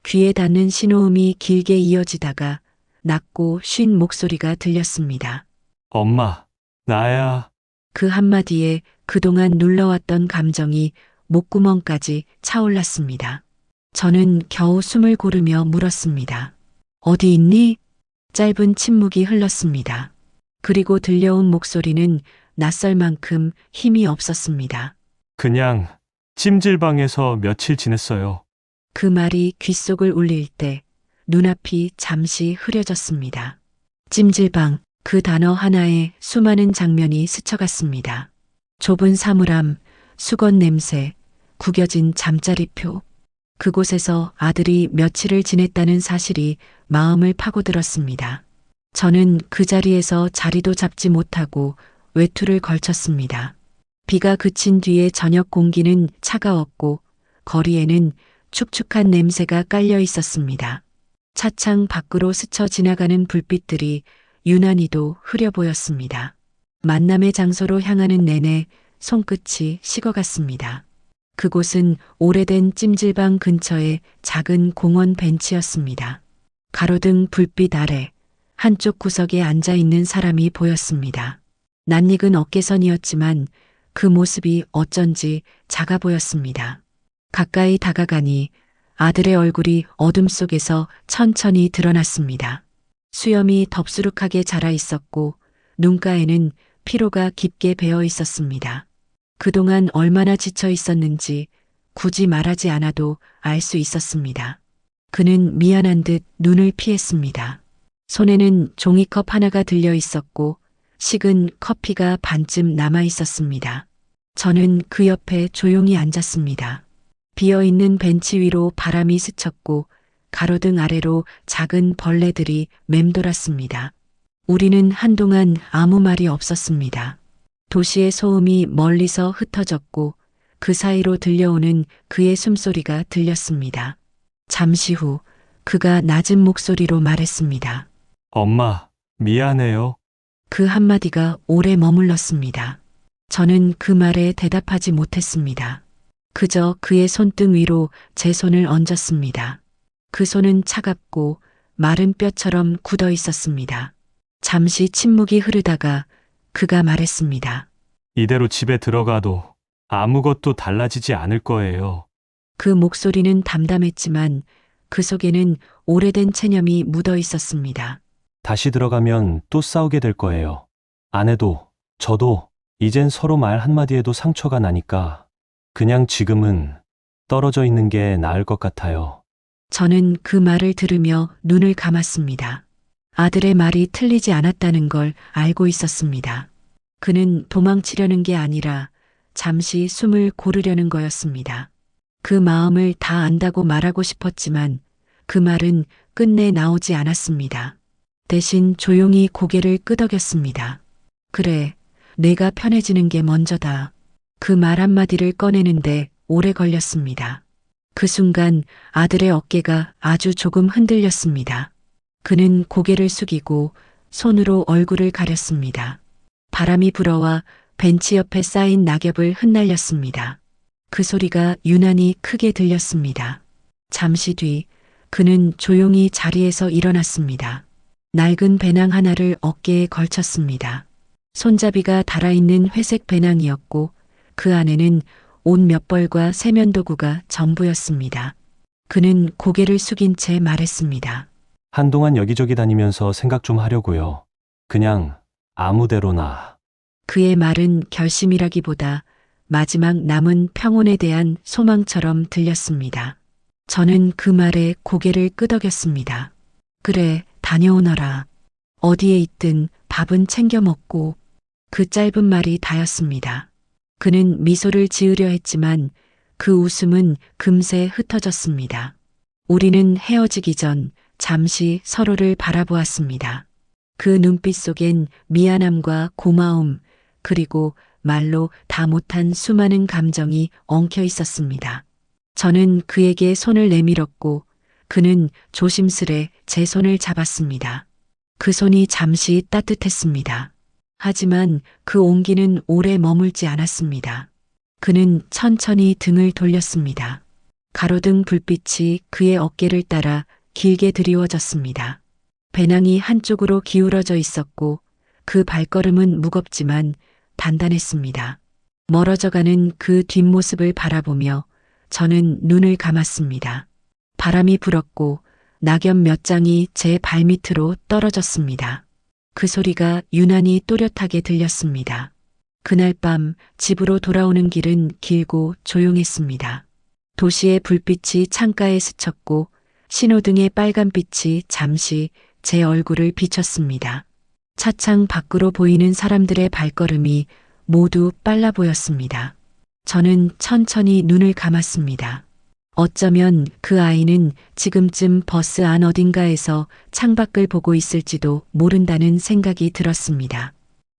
귀에 닿는 신호음이 길게 이어지다가 낮고 쉰 목소리가 들렸습니다. 엄마, 나야. 그 한마디에 그동안 눌러왔던 감정이 목구멍까지 차올랐습니다. 저는 겨우 숨을 고르며 물었습니다. 어디 있니? 짧은 침묵이 흘렀습니다. 그리고 들려온 목소리는 낯설 만큼 힘이 없었습니다. 그냥 찜질방에서 며칠 지냈어요. 그 말이 귓속을 울릴 때 눈앞이 잠시 흐려졌습니다. 찜질방, 그 단어 하나에 수많은 장면이 스쳐갔습니다. 좁은 사물함, 수건 냄새, 구겨진 잠자리표. 그곳에서 아들이 며칠을 지냈다는 사실이 마음을 파고들었습니다. 저는 그 자리에서 자리도 잡지 못하고 외투를 걸쳤습니다. 비가 그친 뒤에 저녁 공기는 차가웠고 거리에는 축축한 냄새가 깔려 있었습니다. 차창 밖으로 스쳐 지나가는 불빛들이 유난히도 흐려 보였습니다. 만남의 장소로 향하는 내내 손끝이 식어갔습니다. 그곳은 오래된 찜질방 근처의 작은 공원 벤치였습니다. 가로등 불빛 아래 한쪽 구석에 앉아 있는 사람이 보였습니다. 낯익은 어깨선이었지만 그 모습이 어쩐지 작아 보였습니다. 가까이 다가가니 아들의 얼굴이 어둠 속에서 천천히 드러났습니다. 수염이 덥수룩하게 자라 있었고 눈가에는 피로가 깊게 배어 있었습니다. 그동안 얼마나 지쳐 있었는지 굳이 말하지 않아도 알 수 있었습니다. 그는 미안한 듯 눈을 피했습니다. 손에는 종이컵 하나가 들려 있었고 식은 커피가 반쯤 남아 있었습니다. 저는 그 옆에 조용히 앉았습니다. 비어있는 벤치 위로 바람이 스쳤고 가로등 아래로 작은 벌레들이 맴돌았습니다. 우리는 한동안 아무 말이 없었습니다. 도시의 소음이 멀리서 흩어졌고 그 사이로 들려오는 그의 숨소리가 들렸습니다. 잠시 후 그가 낮은 목소리로 말했습니다. 엄마, 미안해요. 그 한마디가 오래 머물렀습니다. 저는 그 말에 대답하지 못했습니다. 그저 그의 손등 위로 제 손을 얹었습니다. 그 손은 차갑고 마른 뼈처럼 굳어 있었습니다. 잠시 침묵이 흐르다가 그가 말했습니다. 이대로 집에 들어가도 아무것도 달라지지 않을 거예요. 그 목소리는 담담했지만 그 속에는 오래된 체념이 묻어 있었습니다. 다시 들어가면 또 싸우게 될 거예요. 아내도, 저도, 이젠 서로 말 한마디에도 상처가 나니까 그냥 지금은 떨어져 있는 게 나을 것 같아요. 저는 그 말을 들으며 눈을 감았습니다. 아들의 말이 틀리지 않았다는 걸 알고 있었습니다. 그는 도망치려는 게 아니라 잠시 숨을 고르려는 거였습니다. 그 마음을 다 안다고 말하고 싶었지만 그 말은 끝내 나오지 않았습니다. 대신 조용히 고개를 끄덕였습니다. 그래, 내가 편해지는 게 먼저다. 그 말 한마디를 꺼내는데 오래 걸렸습니다. 그 순간 아들의 어깨가 아주 조금 흔들렸습니다. 그는 고개를 숙이고 손으로 얼굴을 가렸습니다. 바람이 불어와 벤치 옆에 쌓인 낙엽을 흩날렸습니다. 그 소리가 유난히 크게 들렸습니다. 잠시 뒤 그는 조용히 자리에서 일어났습니다. 낡은 배낭 하나를 어깨에 걸쳤습니다. 손잡이가 달아있는 회색 배낭이었고 그 안에는 옷 몇 벌과 세면도구가 전부였습니다. 그는 고개를 숙인 채 말했습니다. 한동안 여기저기 다니면서 생각 좀 하려고요. 그냥 아무데로나. 그의 말은 결심이라기보다 마지막 남은 평온에 대한 소망처럼 들렸습니다. 저는 그 말에 고개를 끄덕였습니다. 그래, 다녀오너라. 어디에 있든 밥은 챙겨 먹고. 그 짧은 말이 다였습니다. 그는 미소를 지으려 했지만 그 웃음은 금세 흩어졌습니다. 우리는 헤어지기 전 잠시 서로를 바라보았습니다. 그 눈빛 속엔 미안함과 고마움, 그리고 말로 다 못한 수많은 감정이 엉켜 있었습니다. 저는 그에게 손을 내밀었고 그는 조심스레 제 손을 잡았습니다. 그 손이 잠시 따뜻했습니다. 하지만 그 온기는 오래 머물지 않았습니다. 그는 천천히 등을 돌렸습니다. 가로등 불빛이 그의 어깨를 따라 길게 드리워졌습니다. 배낭이 한쪽으로 기울어져 있었고 그 발걸음은 무겁지만 단단했습니다. 멀어져가는 그 뒷모습을 바라보며 저는 눈을 감았습니다. 바람이 불었고 낙엽 몇 장이 제 발밑으로 떨어졌습니다. 그 소리가 유난히 또렷하게 들렸습니다. 그날 밤 집으로 돌아오는 길은 길고 조용했습니다. 도시의 불빛이 창가에 스쳤고 신호등의 빨간빛이 잠시 제 얼굴을 비췄습니다. 차창 밖으로 보이는 사람들의 발걸음이 모두 빨라 보였습니다. 저는 천천히 눈을 감았습니다. 어쩌면 그 아이는 지금쯤 버스 안 어딘가에서 창밖을 보고 있을지도 모른다는 생각이 들었습니다.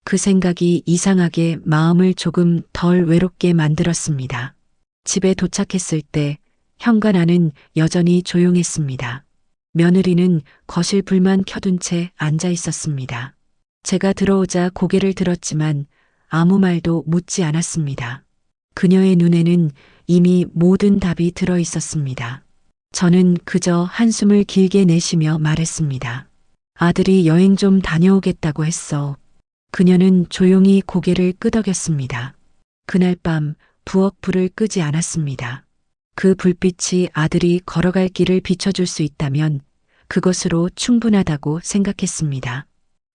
그 생각이 이상하게 마음을 조금 덜 외롭게 만들었습니다. 집에 도착했을 때 현관안은 여전히 조용했습니다. 며느리는 거실 불만 켜둔 채 앉아 있었습니다. 제가 들어오자 고개를 들었지만 아무 말도 묻지 않았습니다. 그녀의 눈에는 이미 모든 답이 들어 있었습니다. 저는 그저 한숨을 길게 내쉬며 말했습니다. 아들이 여행 좀 다녀오겠다고 했어. 그녀는 조용히 고개를 끄덕였습니다. 그날 밤 부엌 불을 끄지 않았습니다. 그 불빛이 아들이 걸어갈 길을 비춰줄 수 있다면 그것으로 충분하다고 생각했습니다.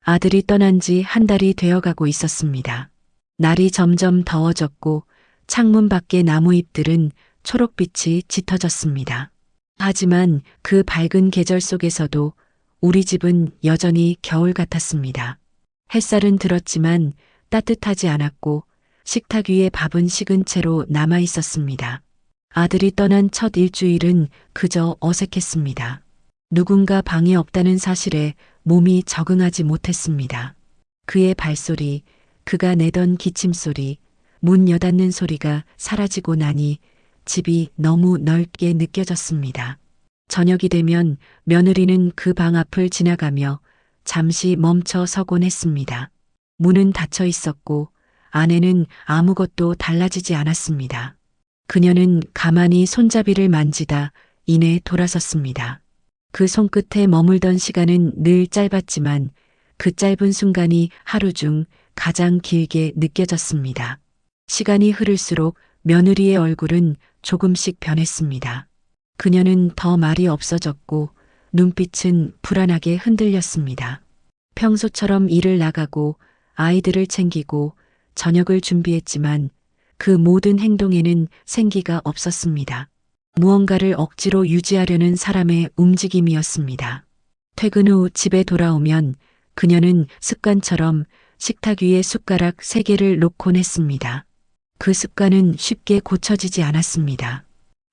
아들이 떠난 지 한 달이 되어가고 있었습니다. 날이 점점 더워졌고 창문 밖의 나무잎들은 초록빛이 짙어졌습니다. 하지만 그 밝은 계절 속에서도 우리 집은 여전히 겨울 같았습니다. 햇살은 들었지만 따뜻하지 않았고 식탁 위에 밥은 식은 채로 남아 있었습니다. 아들이 떠난 첫 일주일은 그저 어색했습니다. 누군가 방에 없다는 사실에 몸이 적응하지 못했습니다. 그의 발소리, 그가 내던 기침소리, 문 여닫는 소리가 사라지고 나니 집이 너무 넓게 느껴졌습니다. 저녁이 되면 며느리는 그 방 앞을 지나가며 잠시 멈춰 서곤 했습니다. 문은 닫혀 있었고 안에는 아무것도 달라지지 않았습니다. 그녀는 가만히 손잡이를 만지다 이내 돌아섰습니다. 그 손끝에 머물던 시간은 늘 짧았지만 그 짧은 순간이 하루 중 가장 길게 느껴졌습니다. 시간이 흐를수록 며느리의 얼굴은 조금씩 변했습니다. 그녀는 더 말이 없어졌고 눈빛은 불안하게 흔들렸습니다. 평소처럼 일을 나가고 아이들을 챙기고 저녁을 준비했지만 그 모든 행동에는 생기가 없었습니다. 무언가를 억지로 유지하려는 사람의 움직임이었습니다. 퇴근 후 집에 돌아오면 그녀는 습관처럼 식탁 위에 숟가락 3개를 놓곤 했습니다. 그 습관은 쉽게 고쳐지지 않았습니다.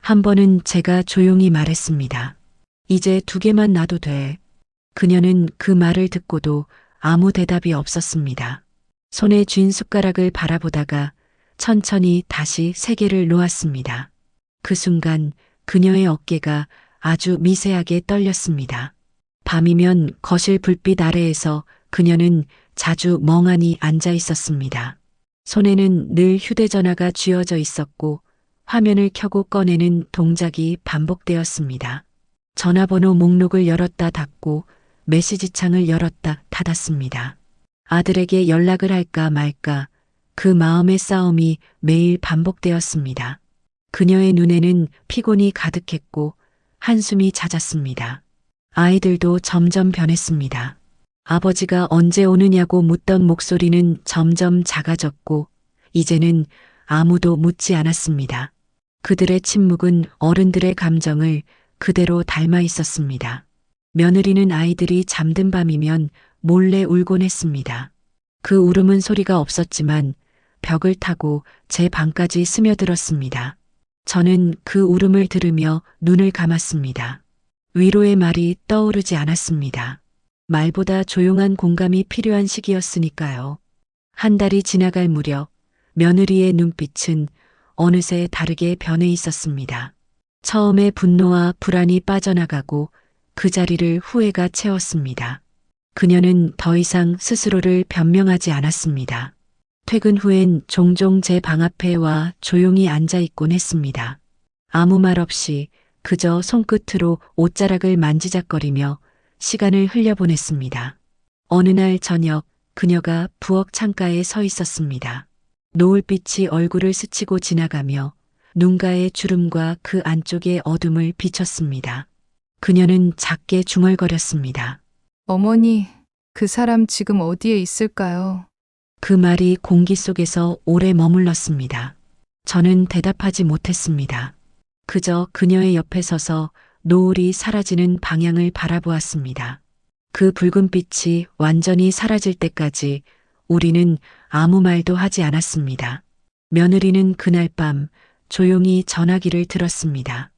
한 번은 제가 조용히 말했습니다. 이제 2개만 놔도 돼. 그녀는 그 말을 듣고도 아무 대답이 없었습니다. 손에 쥔 숟가락을 바라보다가 천천히 다시 3개를 놓았습니다. 그 순간 그녀의 어깨가 아주 미세하게 떨렸습니다. 밤이면 거실 불빛 아래에서 그녀는 자주 멍하니 앉아 있었습니다. 손에는 늘 휴대전화가 쥐어져 있었고 화면을 켜고 꺼내는 동작이 반복되었습니다. 전화번호 목록을 열었다 닫고 메시지창을 열었다 닫았습니다. 아들에게 연락을 할까 말까 그 마음의 싸움이 매일 반복되었습니다. 그녀의 눈에는 피곤이 가득했고 한숨이 잦았습니다. 아이들도 점점 변했습니다. 아버지가 언제 오느냐고 묻던 목소리는 점점 작아졌고 이제는 아무도 묻지 않았습니다. 그들의 침묵은 어른들의 감정을 그대로 닮아 있었습니다. 며느리는 아이들이 잠든 밤이면 몰래 울곤 했습니다. 그 울음은 소리가 없었지만 벽을 타고 제 방까지 스며들었습니다. 저는 그 울음을 들으며 눈을 감았습니다. 위로의 말이 떠오르지 않았습니다. 말보다 조용한 공감이 필요한 시기였으니까요. 한 달이 지나갈 무렵 며느리의 눈빛은 어느새 다르게 변해 있었습니다. 처음에 분노와 불안이 빠져나가고 그 자리를 후회가 채웠습니다. 그녀는 더 이상 스스로를 변명하지 않았습니다. 퇴근 후엔 종종 제 방 앞에 와 조용히 앉아 있곤 했습니다. 아무 말 없이 그저 손끝으로 옷자락을 만지작거리며 시간을 흘려보냈습니다. 어느 날 저녁 그녀가 부엌 창가에 서 있었습니다. 노을빛이 얼굴을 스치고 지나가며 눈가의 주름과 그 안쪽의 어둠을 비췄습니다. 그녀는 작게 중얼거렸습니다. 어머니, 그 사람 지금 어디에 있을까요? 그 말이 공기 속에서 오래 머물렀습니다. 저는 대답하지 못했습니다. 그저 그녀의 옆에 서서 노을이 사라지는 방향을 바라보았습니다. 그 붉은 빛이 완전히 사라질 때까지 우리는 아무 말도 하지 않았습니다. 며느리는 그날 밤 조용히 전화기를 들었습니다.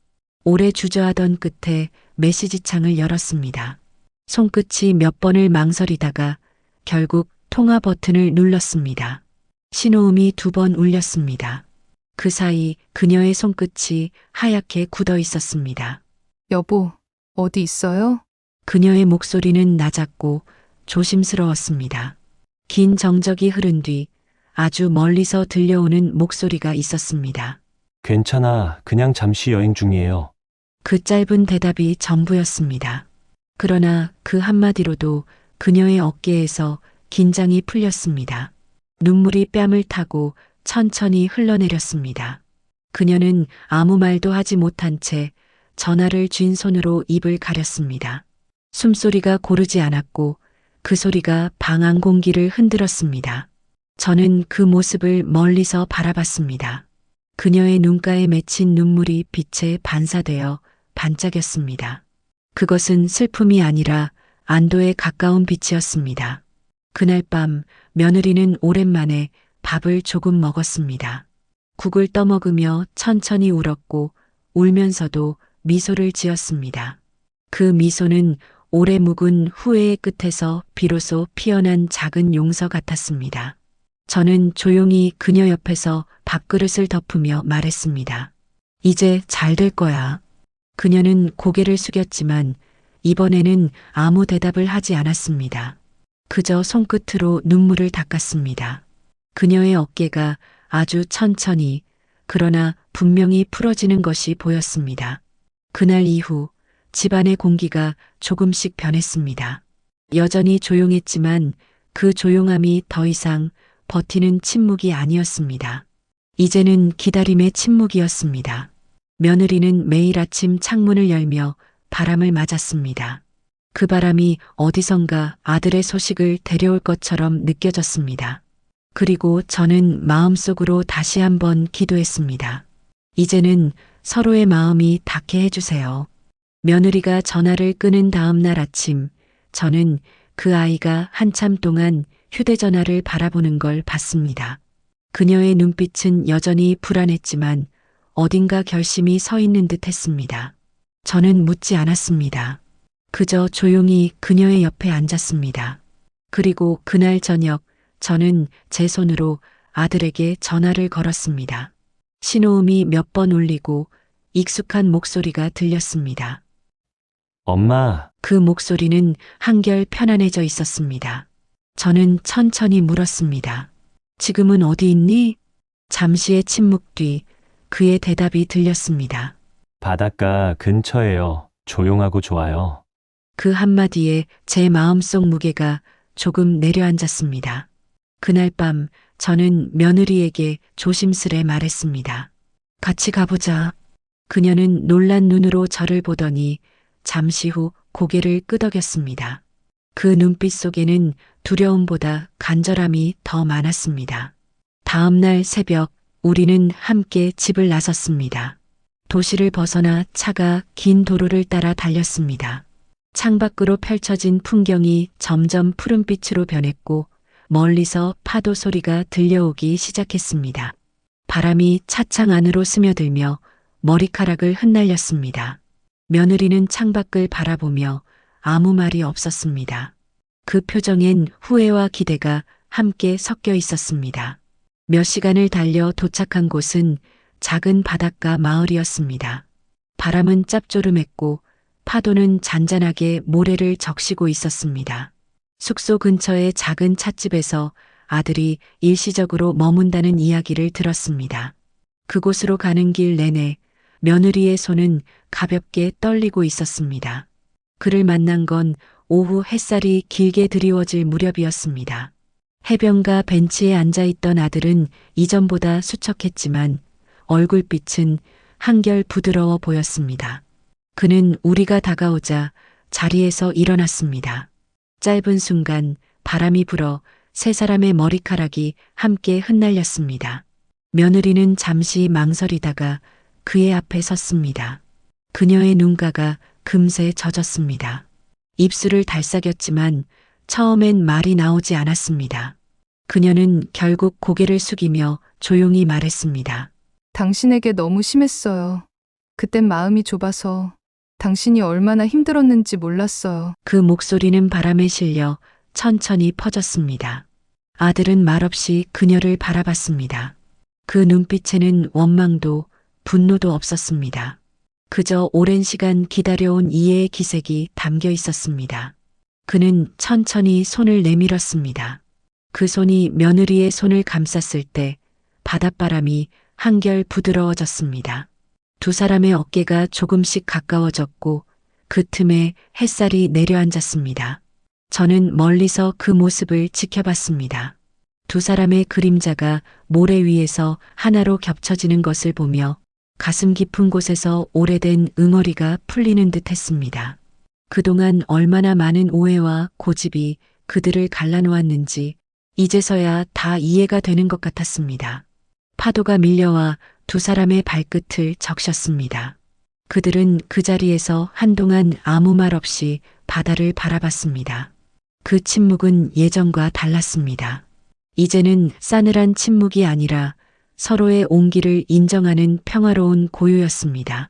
오래 주저하던 끝에 메시지창을 열었습니다. 손끝이 몇 번을 망설이다가 결국 통화 버튼을 눌렀습니다. 신호음이 2번 울렸습니다. 그 사이 그녀의 손끝이 하얗게 굳어 있었습니다. 여보, 어디 있어요? 그녀의 목소리는 낮았고 조심스러웠습니다. 긴 정적이 흐른 뒤 아주 멀리서 들려오는 목소리가 있었습니다. 괜찮아. 그냥 잠시 여행 중이에요. 그 짧은 대답이 전부였습니다. 그러나 그 한마디로도 그녀의 어깨에서 긴장이 풀렸습니다. 눈물이 뺨을 타고 천천히 흘러내렸습니다. 그녀는 아무 말도 하지 못한 채 전화를 쥔 손으로 입을 가렸습니다. 숨소리가 고르지 않았고 그 소리가 방 안 공기를 흔들었습니다. 저는 그 모습을 멀리서 바라봤습니다. 그녀의 눈가에 맺힌 눈물이 빛에 반사되어 반짝였습니다. 그것은 슬픔이 아니라 안도에 가까운 빛이었습니다. 그날 밤 며느리는 오랜만에 밥을 조금 먹었습니다. 국을 떠먹으며 천천히 울었고 울면서도 미소를 지었습니다. 그 미소는 오래 묵은 후회의 끝에서 비로소 피어난 작은 용서 같았습니다. 저는 조용히 그녀 옆에서 밥그릇을 덮으며 말했습니다. 이제 잘 될 거야. 그녀는 고개를 숙였지만 이번에는 아무 대답을 하지 않았습니다. 그저 손끝으로 눈물을 닦았습니다. 그녀의 어깨가 아주 천천히 그러나 분명히 풀어지는 것이 보였습니다. 그날 이후 집안의 공기가 조금씩 변했습니다. 여전히 조용했지만 그 조용함이 더 이상 버티는 침묵이 아니었습니다. 이제는 기다림의 침묵이었습니다. 며느리는 매일 아침 창문을 열며 바람을 맞았습니다. 그 바람이 어디선가 아들의 소식을 데려올 것처럼 느껴졌습니다. 그리고 저는 마음속으로 다시 한번 기도했습니다. 이제는 서로의 마음이 닿게 해주세요. 며느리가 전화를 끊은 다음 날 아침, 저는 그 아이가 한참 동안 휴대전화를 바라보는 걸 봤습니다. 그녀의 눈빛은 여전히 불안했지만 어딘가 결심이 서 있는 듯 했습니다. 저는 묻지 않았습니다. 그저 조용히 그녀의 옆에 앉았습니다. 그리고 그날 저녁 저는 제 손으로 아들에게 전화를 걸었습니다. 신호음이 몇 번 울리고 익숙한 목소리가 들렸습니다. 엄마, 그 목소리는 한결 편안해져 있었습니다. 저는 천천히 물었습니다. 지금은 어디 있니? 잠시의 침묵 뒤 그의 대답이 들렸습니다. 바닷가 근처에요. 조용하고 좋아요. 그 한마디에 제 마음속 무게가 조금 내려앉았습니다. 그날 밤 저는 며느리에게 조심스레 말했습니다. 같이 가보자. 그녀는 놀란 눈으로 저를 보더니 잠시 후 고개를 끄덕였습니다. 그 눈빛 속에는 두려움보다 간절함이 더 많았습니다. 다음 날 새벽 우리는 함께 집을 나섰습니다. 도시를 벗어나 차가 긴 도로를 따라 달렸습니다. 창밖으로 펼쳐진 풍경이 점점 푸른빛으로 변했고 멀리서 파도 소리가 들려오기 시작했습니다. 바람이 차창 안으로 스며들며 머리카락을 흩날렸습니다. 며느리는 창밖을 바라보며 아무 말이 없었습니다. 그 표정엔 후회와 기대가 함께 섞여 있었습니다. 몇 시간을 달려 도착한 곳은 작은 바닷가 마을이었습니다. 바람은 짭조름했고 파도는 잔잔하게 모래를 적시고 있었습니다. 숙소 근처의 작은 찻집에서 아들이 일시적으로 머문다는 이야기를 들었습니다. 그곳으로 가는 길 내내 며느리의 손은 가볍게 떨리고 있었습니다. 그를 만난 건 오후 햇살이 길게 드리워질 무렵이었습니다. 해변가 벤치에 앉아있던 아들은 이전보다 수척했지만 얼굴빛은 한결 부드러워 보였습니다. 그는 우리가 다가오자 자리에서 일어났습니다. 짧은 순간 바람이 불어 세 사람의 머리카락이 함께 흩날렸습니다. 며느리는 잠시 망설이다가 그의 앞에 섰습니다. 그녀의 눈가가 금세 젖었습니다. 입술을 달싹였지만 처음엔 말이 나오지 않았습니다. 그녀는 결국 고개를 숙이며 조용히 말했습니다. 당신에게 너무 심했어요. 그땐 마음이 좁아서 당신이 얼마나 힘들었는지 몰랐어요. 그 목소리는 바람에 실려 천천히 퍼졌습니다. 아들은 말없이 그녀를 바라봤습니다. 그 눈빛에는 원망도 분노도 없었습니다. 그저 오랜 시간 기다려온 이해의 기색이 담겨 있었습니다. 그는 천천히 손을 내밀었습니다. 그 손이 며느리의 손을 감쌌을 때 바닷바람이 한결 부드러워졌습니다. 두 사람의 어깨가 조금씩 가까워졌고 그 틈에 햇살이 내려앉았습니다. 저는 멀리서 그 모습을 지켜봤습니다. 두 사람의 그림자가 모래 위에서 하나로 겹쳐지는 것을 보며 가슴 깊은 곳에서 오래된 응어리가 풀리는 듯 했습니다. 그동안 얼마나 많은 오해와 고집이 그들을 갈라놓았는지 이제서야 다 이해가 되는 것 같았습니다. 파도가 밀려와 두 사람의 발끝을 적셨습니다. 그들은 그 자리에서 한동안 아무 말 없이 바다를 바라봤습니다. 그 침묵은 예전과 달랐습니다. 이제는 싸늘한 침묵이 아니라 서로의 온기를 인정하는 평화로운 고요였습니다.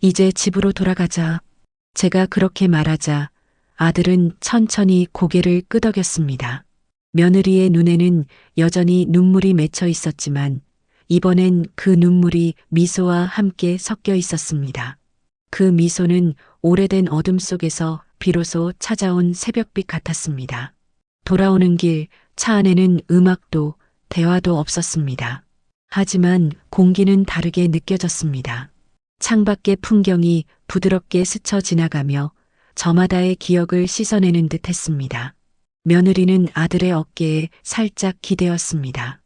이제 집으로 돌아가자. 제가 그렇게 말하자 아들은 천천히 고개를 끄덕였습니다. 며느리의 눈에는 여전히 눈물이 맺혀 있었지만 이번엔 그 눈물이 미소와 함께 섞여 있었습니다. 그 미소는 오래된 어둠 속에서 비로소 찾아온 새벽빛 같았습니다. 돌아오는 길 차 안에는 음악도 대화도 없었습니다. 하지만 공기는 다르게 느껴졌습니다. 창밖의 풍경이 부드럽게 스쳐 지나가며 저마다의 기억을 씻어내는 듯 했습니다. 며느리는 아들의 어깨에 살짝 기대었습니다.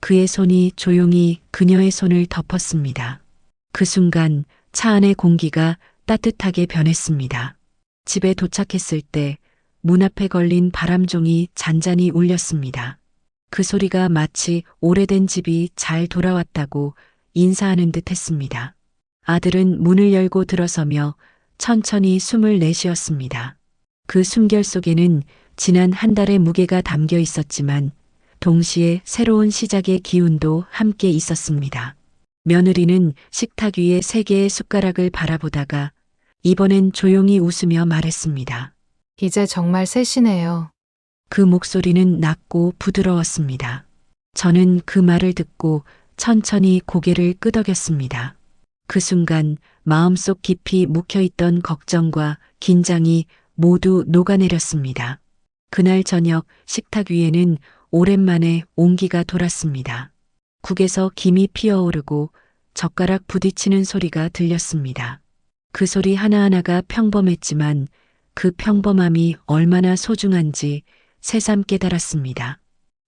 그의 손이 조용히 그녀의 손을 덮었습니다. 그 순간 차 안의 공기가 따뜻하게 변했습니다. 집에 도착했을 때 문 앞에 걸린 바람종이 잔잔히 울렸습니다. 그 소리가 마치 오래된 집이 잘 돌아왔다고 인사하는 듯 했습니다. 아들은 문을 열고 들어서며 천천히 숨을 내쉬었습니다. 그 숨결 속에는 지난 한 달의 무게가 담겨 있었지만 동시에 새로운 시작의 기운도 함께 있었습니다. 며느리는 식탁 위에 3개의 숟가락을 바라보다가 이번엔 조용히 웃으며 말했습니다. 이제 정말 셋이네요. 그 목소리는 낮고 부드러웠습니다. 저는 그 말을 듣고 천천히 고개를 끄덕였습니다. 그 순간 마음속 깊이 묵혀있던 걱정과 긴장이 모두 녹아내렸습니다. 그날 저녁 식탁 위에는 오랜만에 온기가 돌았습니다. 국에서 김이 피어오르고 젓가락 부딪히는 소리가 들렸습니다. 그 소리 하나하나가 평범했지만 그 평범함이 얼마나 소중한지 새삼 깨달았습니다.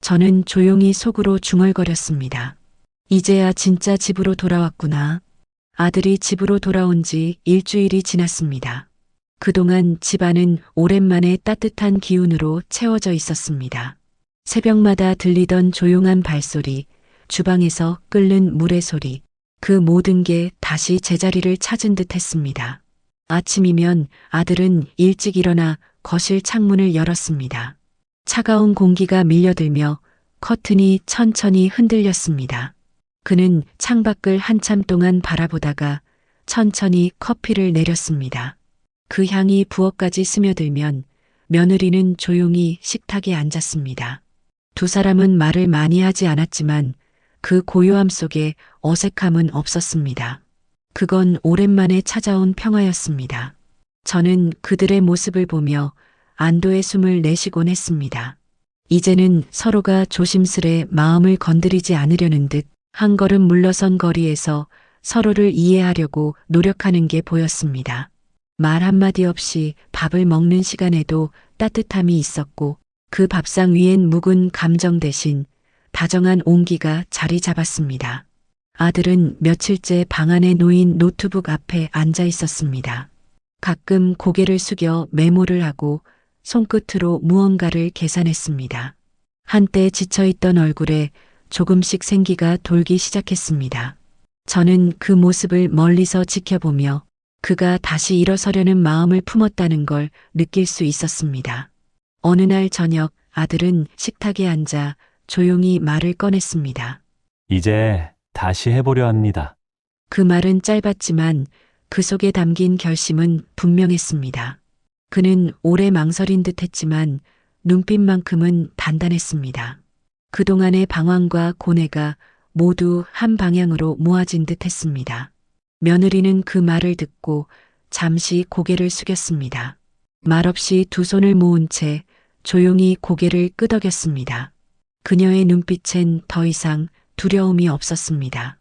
저는 조용히 속으로 중얼거렸습니다. 이제야 진짜 집으로 돌아왔구나. 아들이 집으로 돌아온 지 일주일이 지났습니다. 그동안 집안은 오랜만에 따뜻한 기운으로 채워져 있었습니다. 새벽마다 들리던 조용한 발소리, 주방에서 끓는 물의 소리, 그 모든 게 다시 제자리를 찾은 듯 했습니다. 아침이면 아들은 일찍 일어나 거실 창문을 열었습니다. 차가운 공기가 밀려들며 커튼이 천천히 흔들렸습니다. 그는 창밖을 한참 동안 바라보다가 천천히 커피를 내렸습니다. 그 향이 부엌까지 스며들면 며느리는 조용히 식탁에 앉았습니다. 두 사람은 말을 많이 하지 않았지만 그 고요함 속에 어색함은 없었습니다. 그건 오랜만에 찾아온 평화였습니다. 저는 그들의 모습을 보며 안도의 숨을 내쉬곤 했습니다. 이제는 서로가 조심스레 마음을 건드리지 않으려는 듯 한 걸음 물러선 거리에서 서로를 이해하려고 노력하는 게 보였습니다. 말 한마디 없이 밥을 먹는 시간에도 따뜻함이 있었고 그 밥상 위엔 묵은 감정 대신 다정한 온기가 자리 잡았습니다. 아들은 며칠째 방 안에 놓인 노트북 앞에 앉아 있었습니다. 가끔 고개를 숙여 메모를 하고 손끝으로 무언가를 계산했습니다. 한때 지쳐있던 얼굴에 조금씩 생기가 돌기 시작했습니다. 저는 그 모습을 멀리서 지켜보며 그가 다시 일어서려는 마음을 품었다는 걸 느낄 수 있었습니다. 어느 날 저녁 아들은 식탁에 앉아 조용히 말을 꺼냈습니다. 이제 다시 해보려 합니다. 그 말은 짧았지만 그 속에 담긴 결심은 분명했습니다. 그는 오래 망설인 듯 했지만 눈빛만큼은 단단했습니다. 그동안의 방황과 고뇌가 모두 한 방향으로 모아진 듯 했습니다. 며느리는 그 말을 듣고 잠시 고개를 숙였습니다. 말없이 두 손을 모은 채 조용히 고개를 끄덕였습니다. 그녀의 눈빛엔 더 이상 두려움이 없었습니다.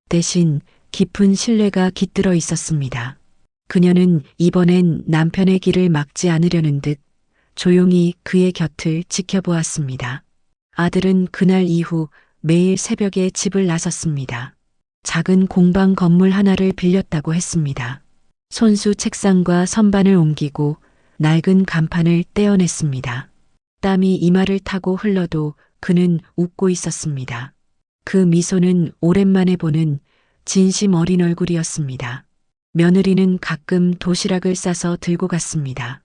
대신 깊은 신뢰가 깃들어 있었습니다. 그녀는 이번엔 남편의 길을 막지 않으려는 듯 조용히 그의 곁을 지켜보았습니다. 아들은 그날 이후 매일 새벽에 집을 나섰습니다. 작은 공방 건물 하나를 빌렸다고 했습니다. 손수 책상과 선반을 옮기고 낡은 간판을 떼어냈습니다. 땀이 이마를 타고 흘러도 그는 웃고 있었습니다. 그 미소는 오랜만에 보는 진심 어린 얼굴이었습니다. 며느리는 가끔 도시락을 싸서 들고 갔습니다.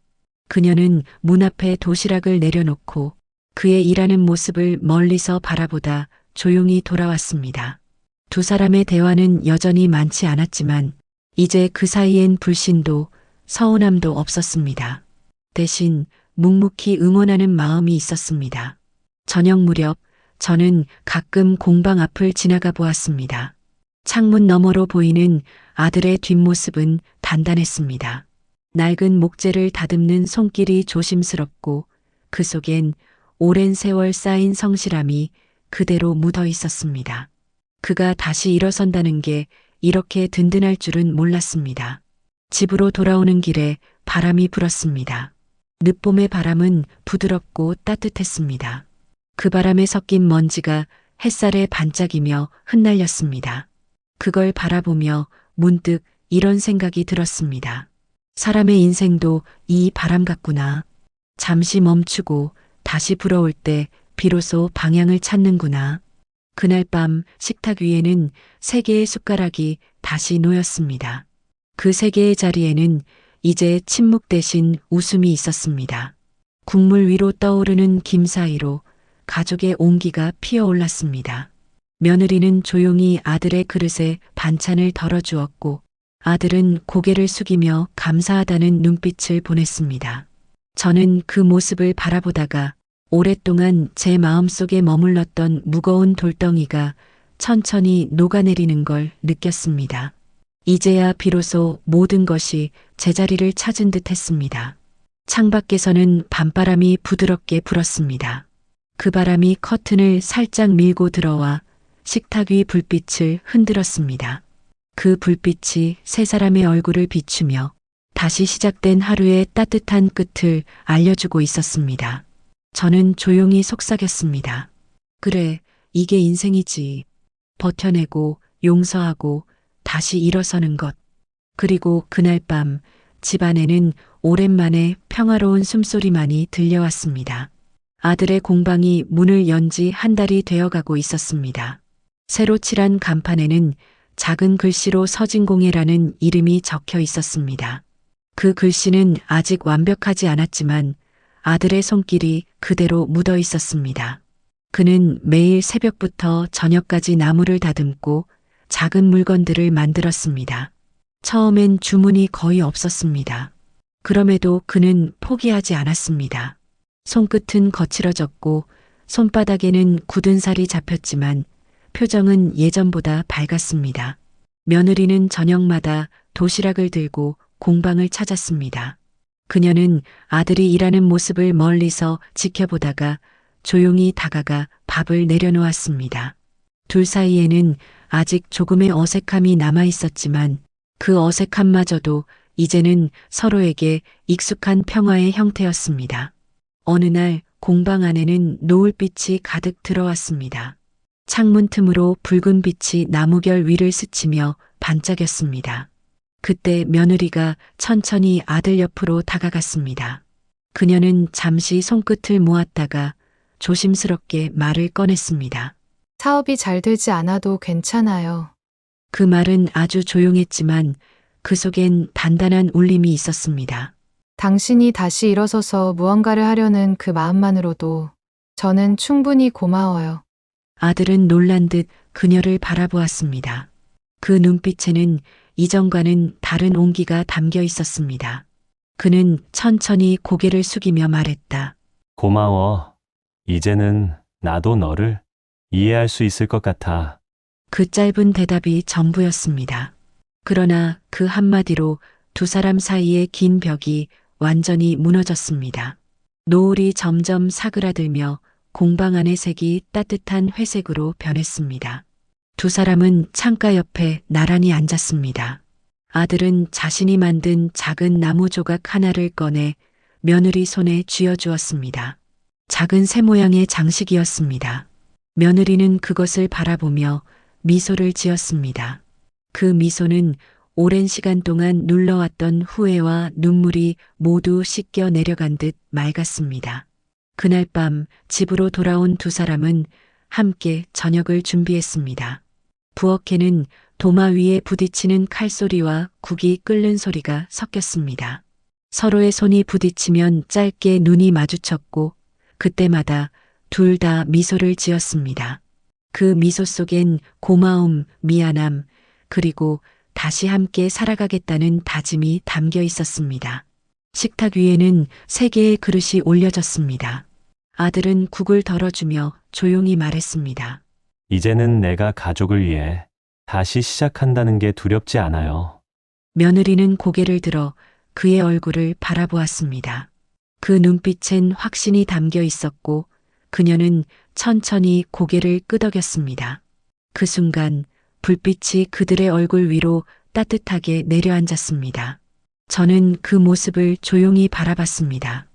그녀는 문 앞에 도시락을 내려놓고 그의 일하는 모습을 멀리서 바라보다 조용히 돌아왔습니다. 두 사람의 대화는 여전히 많지 않았지만 이제 그 사이엔 불신도 서운함도 없었습니다. 대신 묵묵히 응원하는 마음이 있었습니다. 저녁 무렵 저는 가끔 공방 앞을 지나가 보았습니다. 창문 너머로 보이는 아들의 뒷모습은 단단했습니다. 낡은 목재를 다듬는 손길이 조심스럽고 그 속엔 오랜 세월 쌓인 성실함이 그대로 묻어 있었습니다. 그가 다시 일어선다는 게 이렇게 든든할 줄은 몰랐습니다. 집으로 돌아오는 길에 바람이 불었습니다. 늦봄의 바람은 부드럽고 따뜻했습니다. 그 바람에 섞인 먼지가 햇살에 반짝이며 흩날렸습니다. 그걸 바라보며 문득 이런 생각이 들었습니다. 사람의 인생도 이 바람 같구나. 잠시 멈추고 다시 불어올 때 비로소 방향을 찾는구나. 그날 밤 식탁 위에는 3개의 숟가락이 다시 놓였습니다. 그 3개의 자리에는 이제 침묵 대신 웃음이 있었습니다. 국물 위로 떠오르는 김 사이로 가족의 온기가 피어올랐습니다. 며느리는 조용히 아들의 그릇에 반찬을 덜어주었고 아들은 고개를 숙이며 감사하다는 눈빛을 보냈습니다. 저는 그 모습을 바라보다가 오랫동안 제 마음속에 머물렀던 무거운 돌덩이가 천천히 녹아내리는 걸 느꼈습니다. 이제야 비로소 모든 것이 제자리를 찾은 듯 했습니다. 창밖에서는 밤바람이 부드럽게 불었습니다. 그 바람이 커튼을 살짝 밀고 들어와 식탁 위 불빛을 흔들었습니다. 그 불빛이 3사람의 얼굴을 비추며 다시 시작된 하루의 따뜻한 끝을 알려주고 있었습니다. 저는 조용히 속삭였습니다. 그래, 이게 인생이지. 버텨내고 용서하고 다시 일어서는 것. 그리고 그날 밤 집안에는 오랜만에 평화로운 숨소리만이 들려왔습니다. 아들의 공방이 문을 연 지 1달이 되어가고 있었습니다. 새로 칠한 간판에는 작은 글씨로 서진공예라는 이름이 적혀 있었습니다. 그 글씨는 아직 완벽하지 않았지만 아들의 손길이 그대로 묻어 있었습니다. 그는 매일 새벽부터 저녁까지 나무를 다듬고 작은 물건들을 만들었습니다. 처음엔 주문이 거의 없었습니다. 그럼에도 그는 포기하지 않았습니다. 손끝은 거칠어졌고 손바닥에는 굳은 살이 잡혔지만 표정은 예전보다 밝았습니다. 며느리는 저녁마다 도시락을 들고 공방을 찾았습니다. 그녀는 아들이 일하는 모습을 멀리서 지켜보다가 조용히 다가가 밥을 내려놓았습니다. 둘 사이에는 아직 조금의 어색함이 남아 있었지만 그 어색함마저도 이제는 서로에게 익숙한 평화의 형태였습니다. 어느 날 공방 안에는 노을빛이 가득 들어왔습니다. 창문 틈으로 붉은 빛이 나무결 위를 스치며 반짝였습니다. 그때 며느리가 천천히 아들 옆으로 다가갔습니다. 그녀는 잠시 손끝을 모았다가 조심스럽게 말을 꺼냈습니다. 사업이 잘 되지 않아도 괜찮아요. 그 말은 아주 조용했지만 그 속엔 단단한 울림이 있었습니다. 당신이 다시 일어서서 무언가를 하려는 그 마음만으로도 저는 충분히 고마워요. 아들은 놀란 듯 그녀를 바라보았습니다. 그 눈빛에는 이전과는 다른 온기가 담겨 있었습니다. 그는 천천히 고개를 숙이며 말했다. 고마워. 이제는 나도 너를 이해할 수 있을 것 같아. 그 짧은 대답이 전부였습니다. 그러나 그 한마디로 2사람 사이의 긴 벽이 완전히 무너졌습니다. 노을이 점점 사그라들며 공방 안의 색이 따뜻한 회색으로 변했습니다. 2사람은 창가 옆에 나란히 앉았습니다. 아들은 자신이 만든 작은 나무 조각 하나를 꺼내 며느리 손에 쥐어주었습니다. 작은 새 모양의 장식이었습니다. 며느리는 그것을 바라보며 미소를 지었습니다. 그 미소는 오랜 시간 동안 눌러왔던 후회와 눈물이 모두 씻겨 내려간 듯 맑았습니다. 그날 밤 집으로 돌아온 2사람은 함께 저녁을 준비했습니다. 부엌에는 도마 위에 부딪히는 칼소리와 국이 끓는 소리가 섞였습니다. 서로의 손이 부딪히면 짧게 눈이 마주쳤고 그때마다 둘 다 미소를 지었습니다. 그 미소 속엔 고마움, 미안함, 그리고 다시 함께 살아가겠다는 다짐이 담겨 있었습니다. 식탁 위에는 3개의 그릇이 올려졌습니다. 아들은 국을 덜어주며 조용히 말했습니다. 이제는 내가 가족을 위해 다시 시작한다는 게 두렵지 않아요. 며느리는 고개를 들어 그의 얼굴을 바라보았습니다. 그 눈빛엔 확신이 담겨 있었고 그녀는 천천히 고개를 끄덕였습니다. 그 순간 불빛이 그들의 얼굴 위로 따뜻하게 내려앉았습니다. 저는 그 모습을 조용히 바라봤습니다.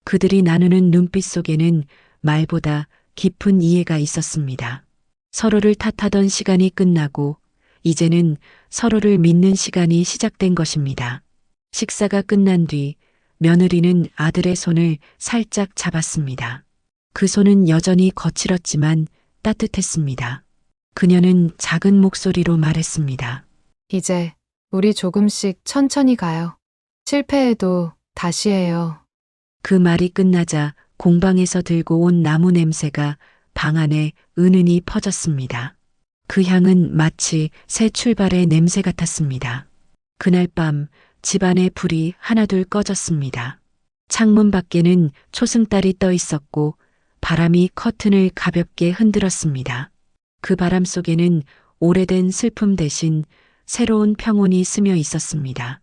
그들이 나누는 눈빛 속에는 말보다 깊은 이해가 있었습니다. 서로를 탓하던 시간이 끝나고 이제는 서로를 믿는 시간이 시작된 것입니다. 식사가 끝난 뒤 며느리는 아들의 손을 살짝 잡았습니다. 그 손은 여전히 거칠었지만 따뜻했습니다. 그녀는 작은 목소리로 말했습니다. 이제 우리 조금씩 천천히 가요. 실패해도 다시 해요. 그 말이 끝나자 공방에서 들고 온 나무 냄새가 방 안에 은은히 퍼졌습니다. 그 향은 마치 새 출발의 냄새 같았습니다. 그날 밤 집안의 불이 하나둘 꺼졌습니다. 창문 밖에는 초승달이 떠 있었고 바람이 커튼을 가볍게 흔들었습니다. 그 바람 속에는 오래된 슬픔 대신 새로운 평온이 스며 있었습니다.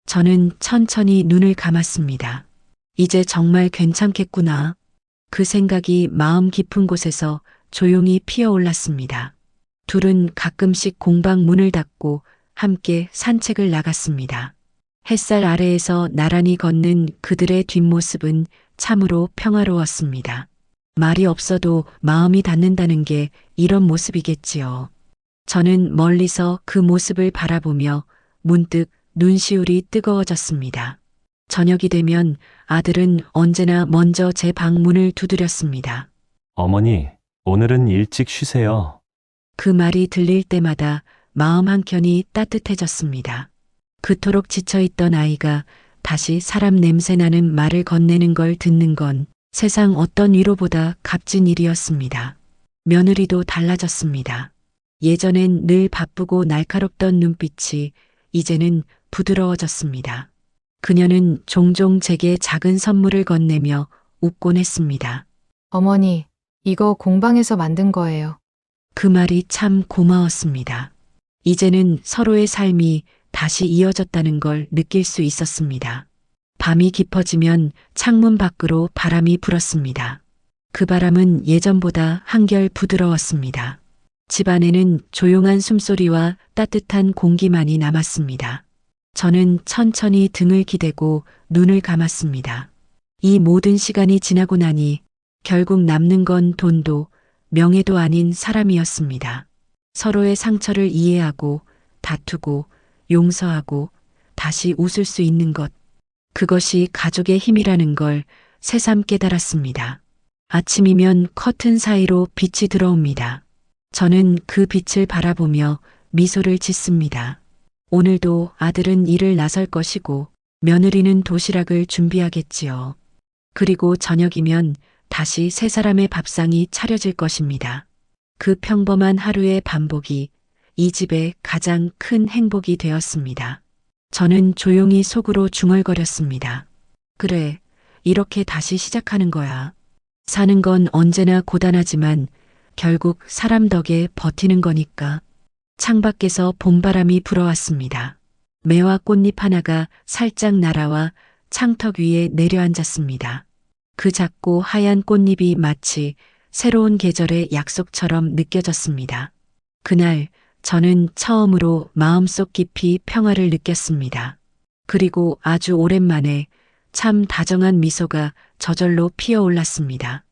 저는 천천히 눈을 감았습니다. 이제 정말 괜찮겠구나. 그 생각이 마음 깊은 곳에서 조용히 피어올랐습니다. 둘은 가끔씩 공방 문을 닫고 함께 산책을 나갔습니다. 햇살 아래에서 나란히 걷는 그들의 뒷모습은 참으로 평화로웠습니다. 말이 없어도 마음이 닿는다는 게 이런 모습이겠지요. 저는 멀리서 그 모습을 바라보며 문득 눈시울이 뜨거워졌습니다. 저녁이 되면 아들은 언제나 먼저 제 방문을 두드렸습니다. 어머니, 오늘은 일찍 쉬세요. 그 말이 들릴 때마다 마음 한켠이 따뜻해졌습니다. 그토록 지쳐있던 아이가 다시 사람 냄새나는 말을 건네는 걸 듣는 건 세상 어떤 위로보다 값진 일이었습니다. 며느리도 달라졌습니다. 예전엔 늘 바쁘고 날카롭던 눈빛이 이제는 부드러워졌습니다. 그녀는 종종 제게 작은 선물을 건네며 웃곤 했습니다. 어머니, 이거 공방에서 만든 거예요. 그 말이 참 고마웠습니다. 이제는 서로의 삶이 다시 이어졌다는 걸 느낄 수 있었습니다. 밤이 깊어지면 창문 밖으로 바람이 불었습니다. 그 바람은 예전보다 한결 부드러웠습니다. 집안에는 조용한 숨소리와 따뜻한 공기만이 남았습니다. 저는 천천히 등을 기대고 눈을 감았습니다. 이 모든 시간이 지나고 나니 결국 남는 건 돈도 명예도 아닌 사람이었습니다. 서로의 상처를 이해하고 다투고 용서하고 다시 웃을 수 있는 것. 그것이 가족의 힘이라는 걸 새삼 깨달았습니다. 아침이면 커튼 사이로 빛이 들어옵니다. 저는 그 빛을 바라보며 미소를 짓습니다. 오늘도 아들은 일을 나설 것이고 며느리는 도시락을 준비하겠지요. 그리고 저녁이면 다시 세 사람의 밥상이 차려질 것입니다. 그 평범한 하루의 반복이 이 집의 가장 큰 행복이 되었습니다. 저는 조용히 속으로 중얼거렸습니다. 그래, 이렇게 다시 시작하는 거야. 사는 건 언제나 고단하지만 결국 사람 덕에 버티는 거니까. 창밖에서 봄바람이 불어왔습니다. 매화 꽃잎 하나가 살짝 날아와 창턱 위에 내려앉았습니다. 그 작고 하얀 꽃잎이 마치 새로운 계절의 약속처럼 느껴졌습니다. 그날 저는 처음으로 마음속 깊이 평화를 느꼈습니다. 그리고 아주 오랜만에 참 다정한 미소가 저절로 피어올랐습니다.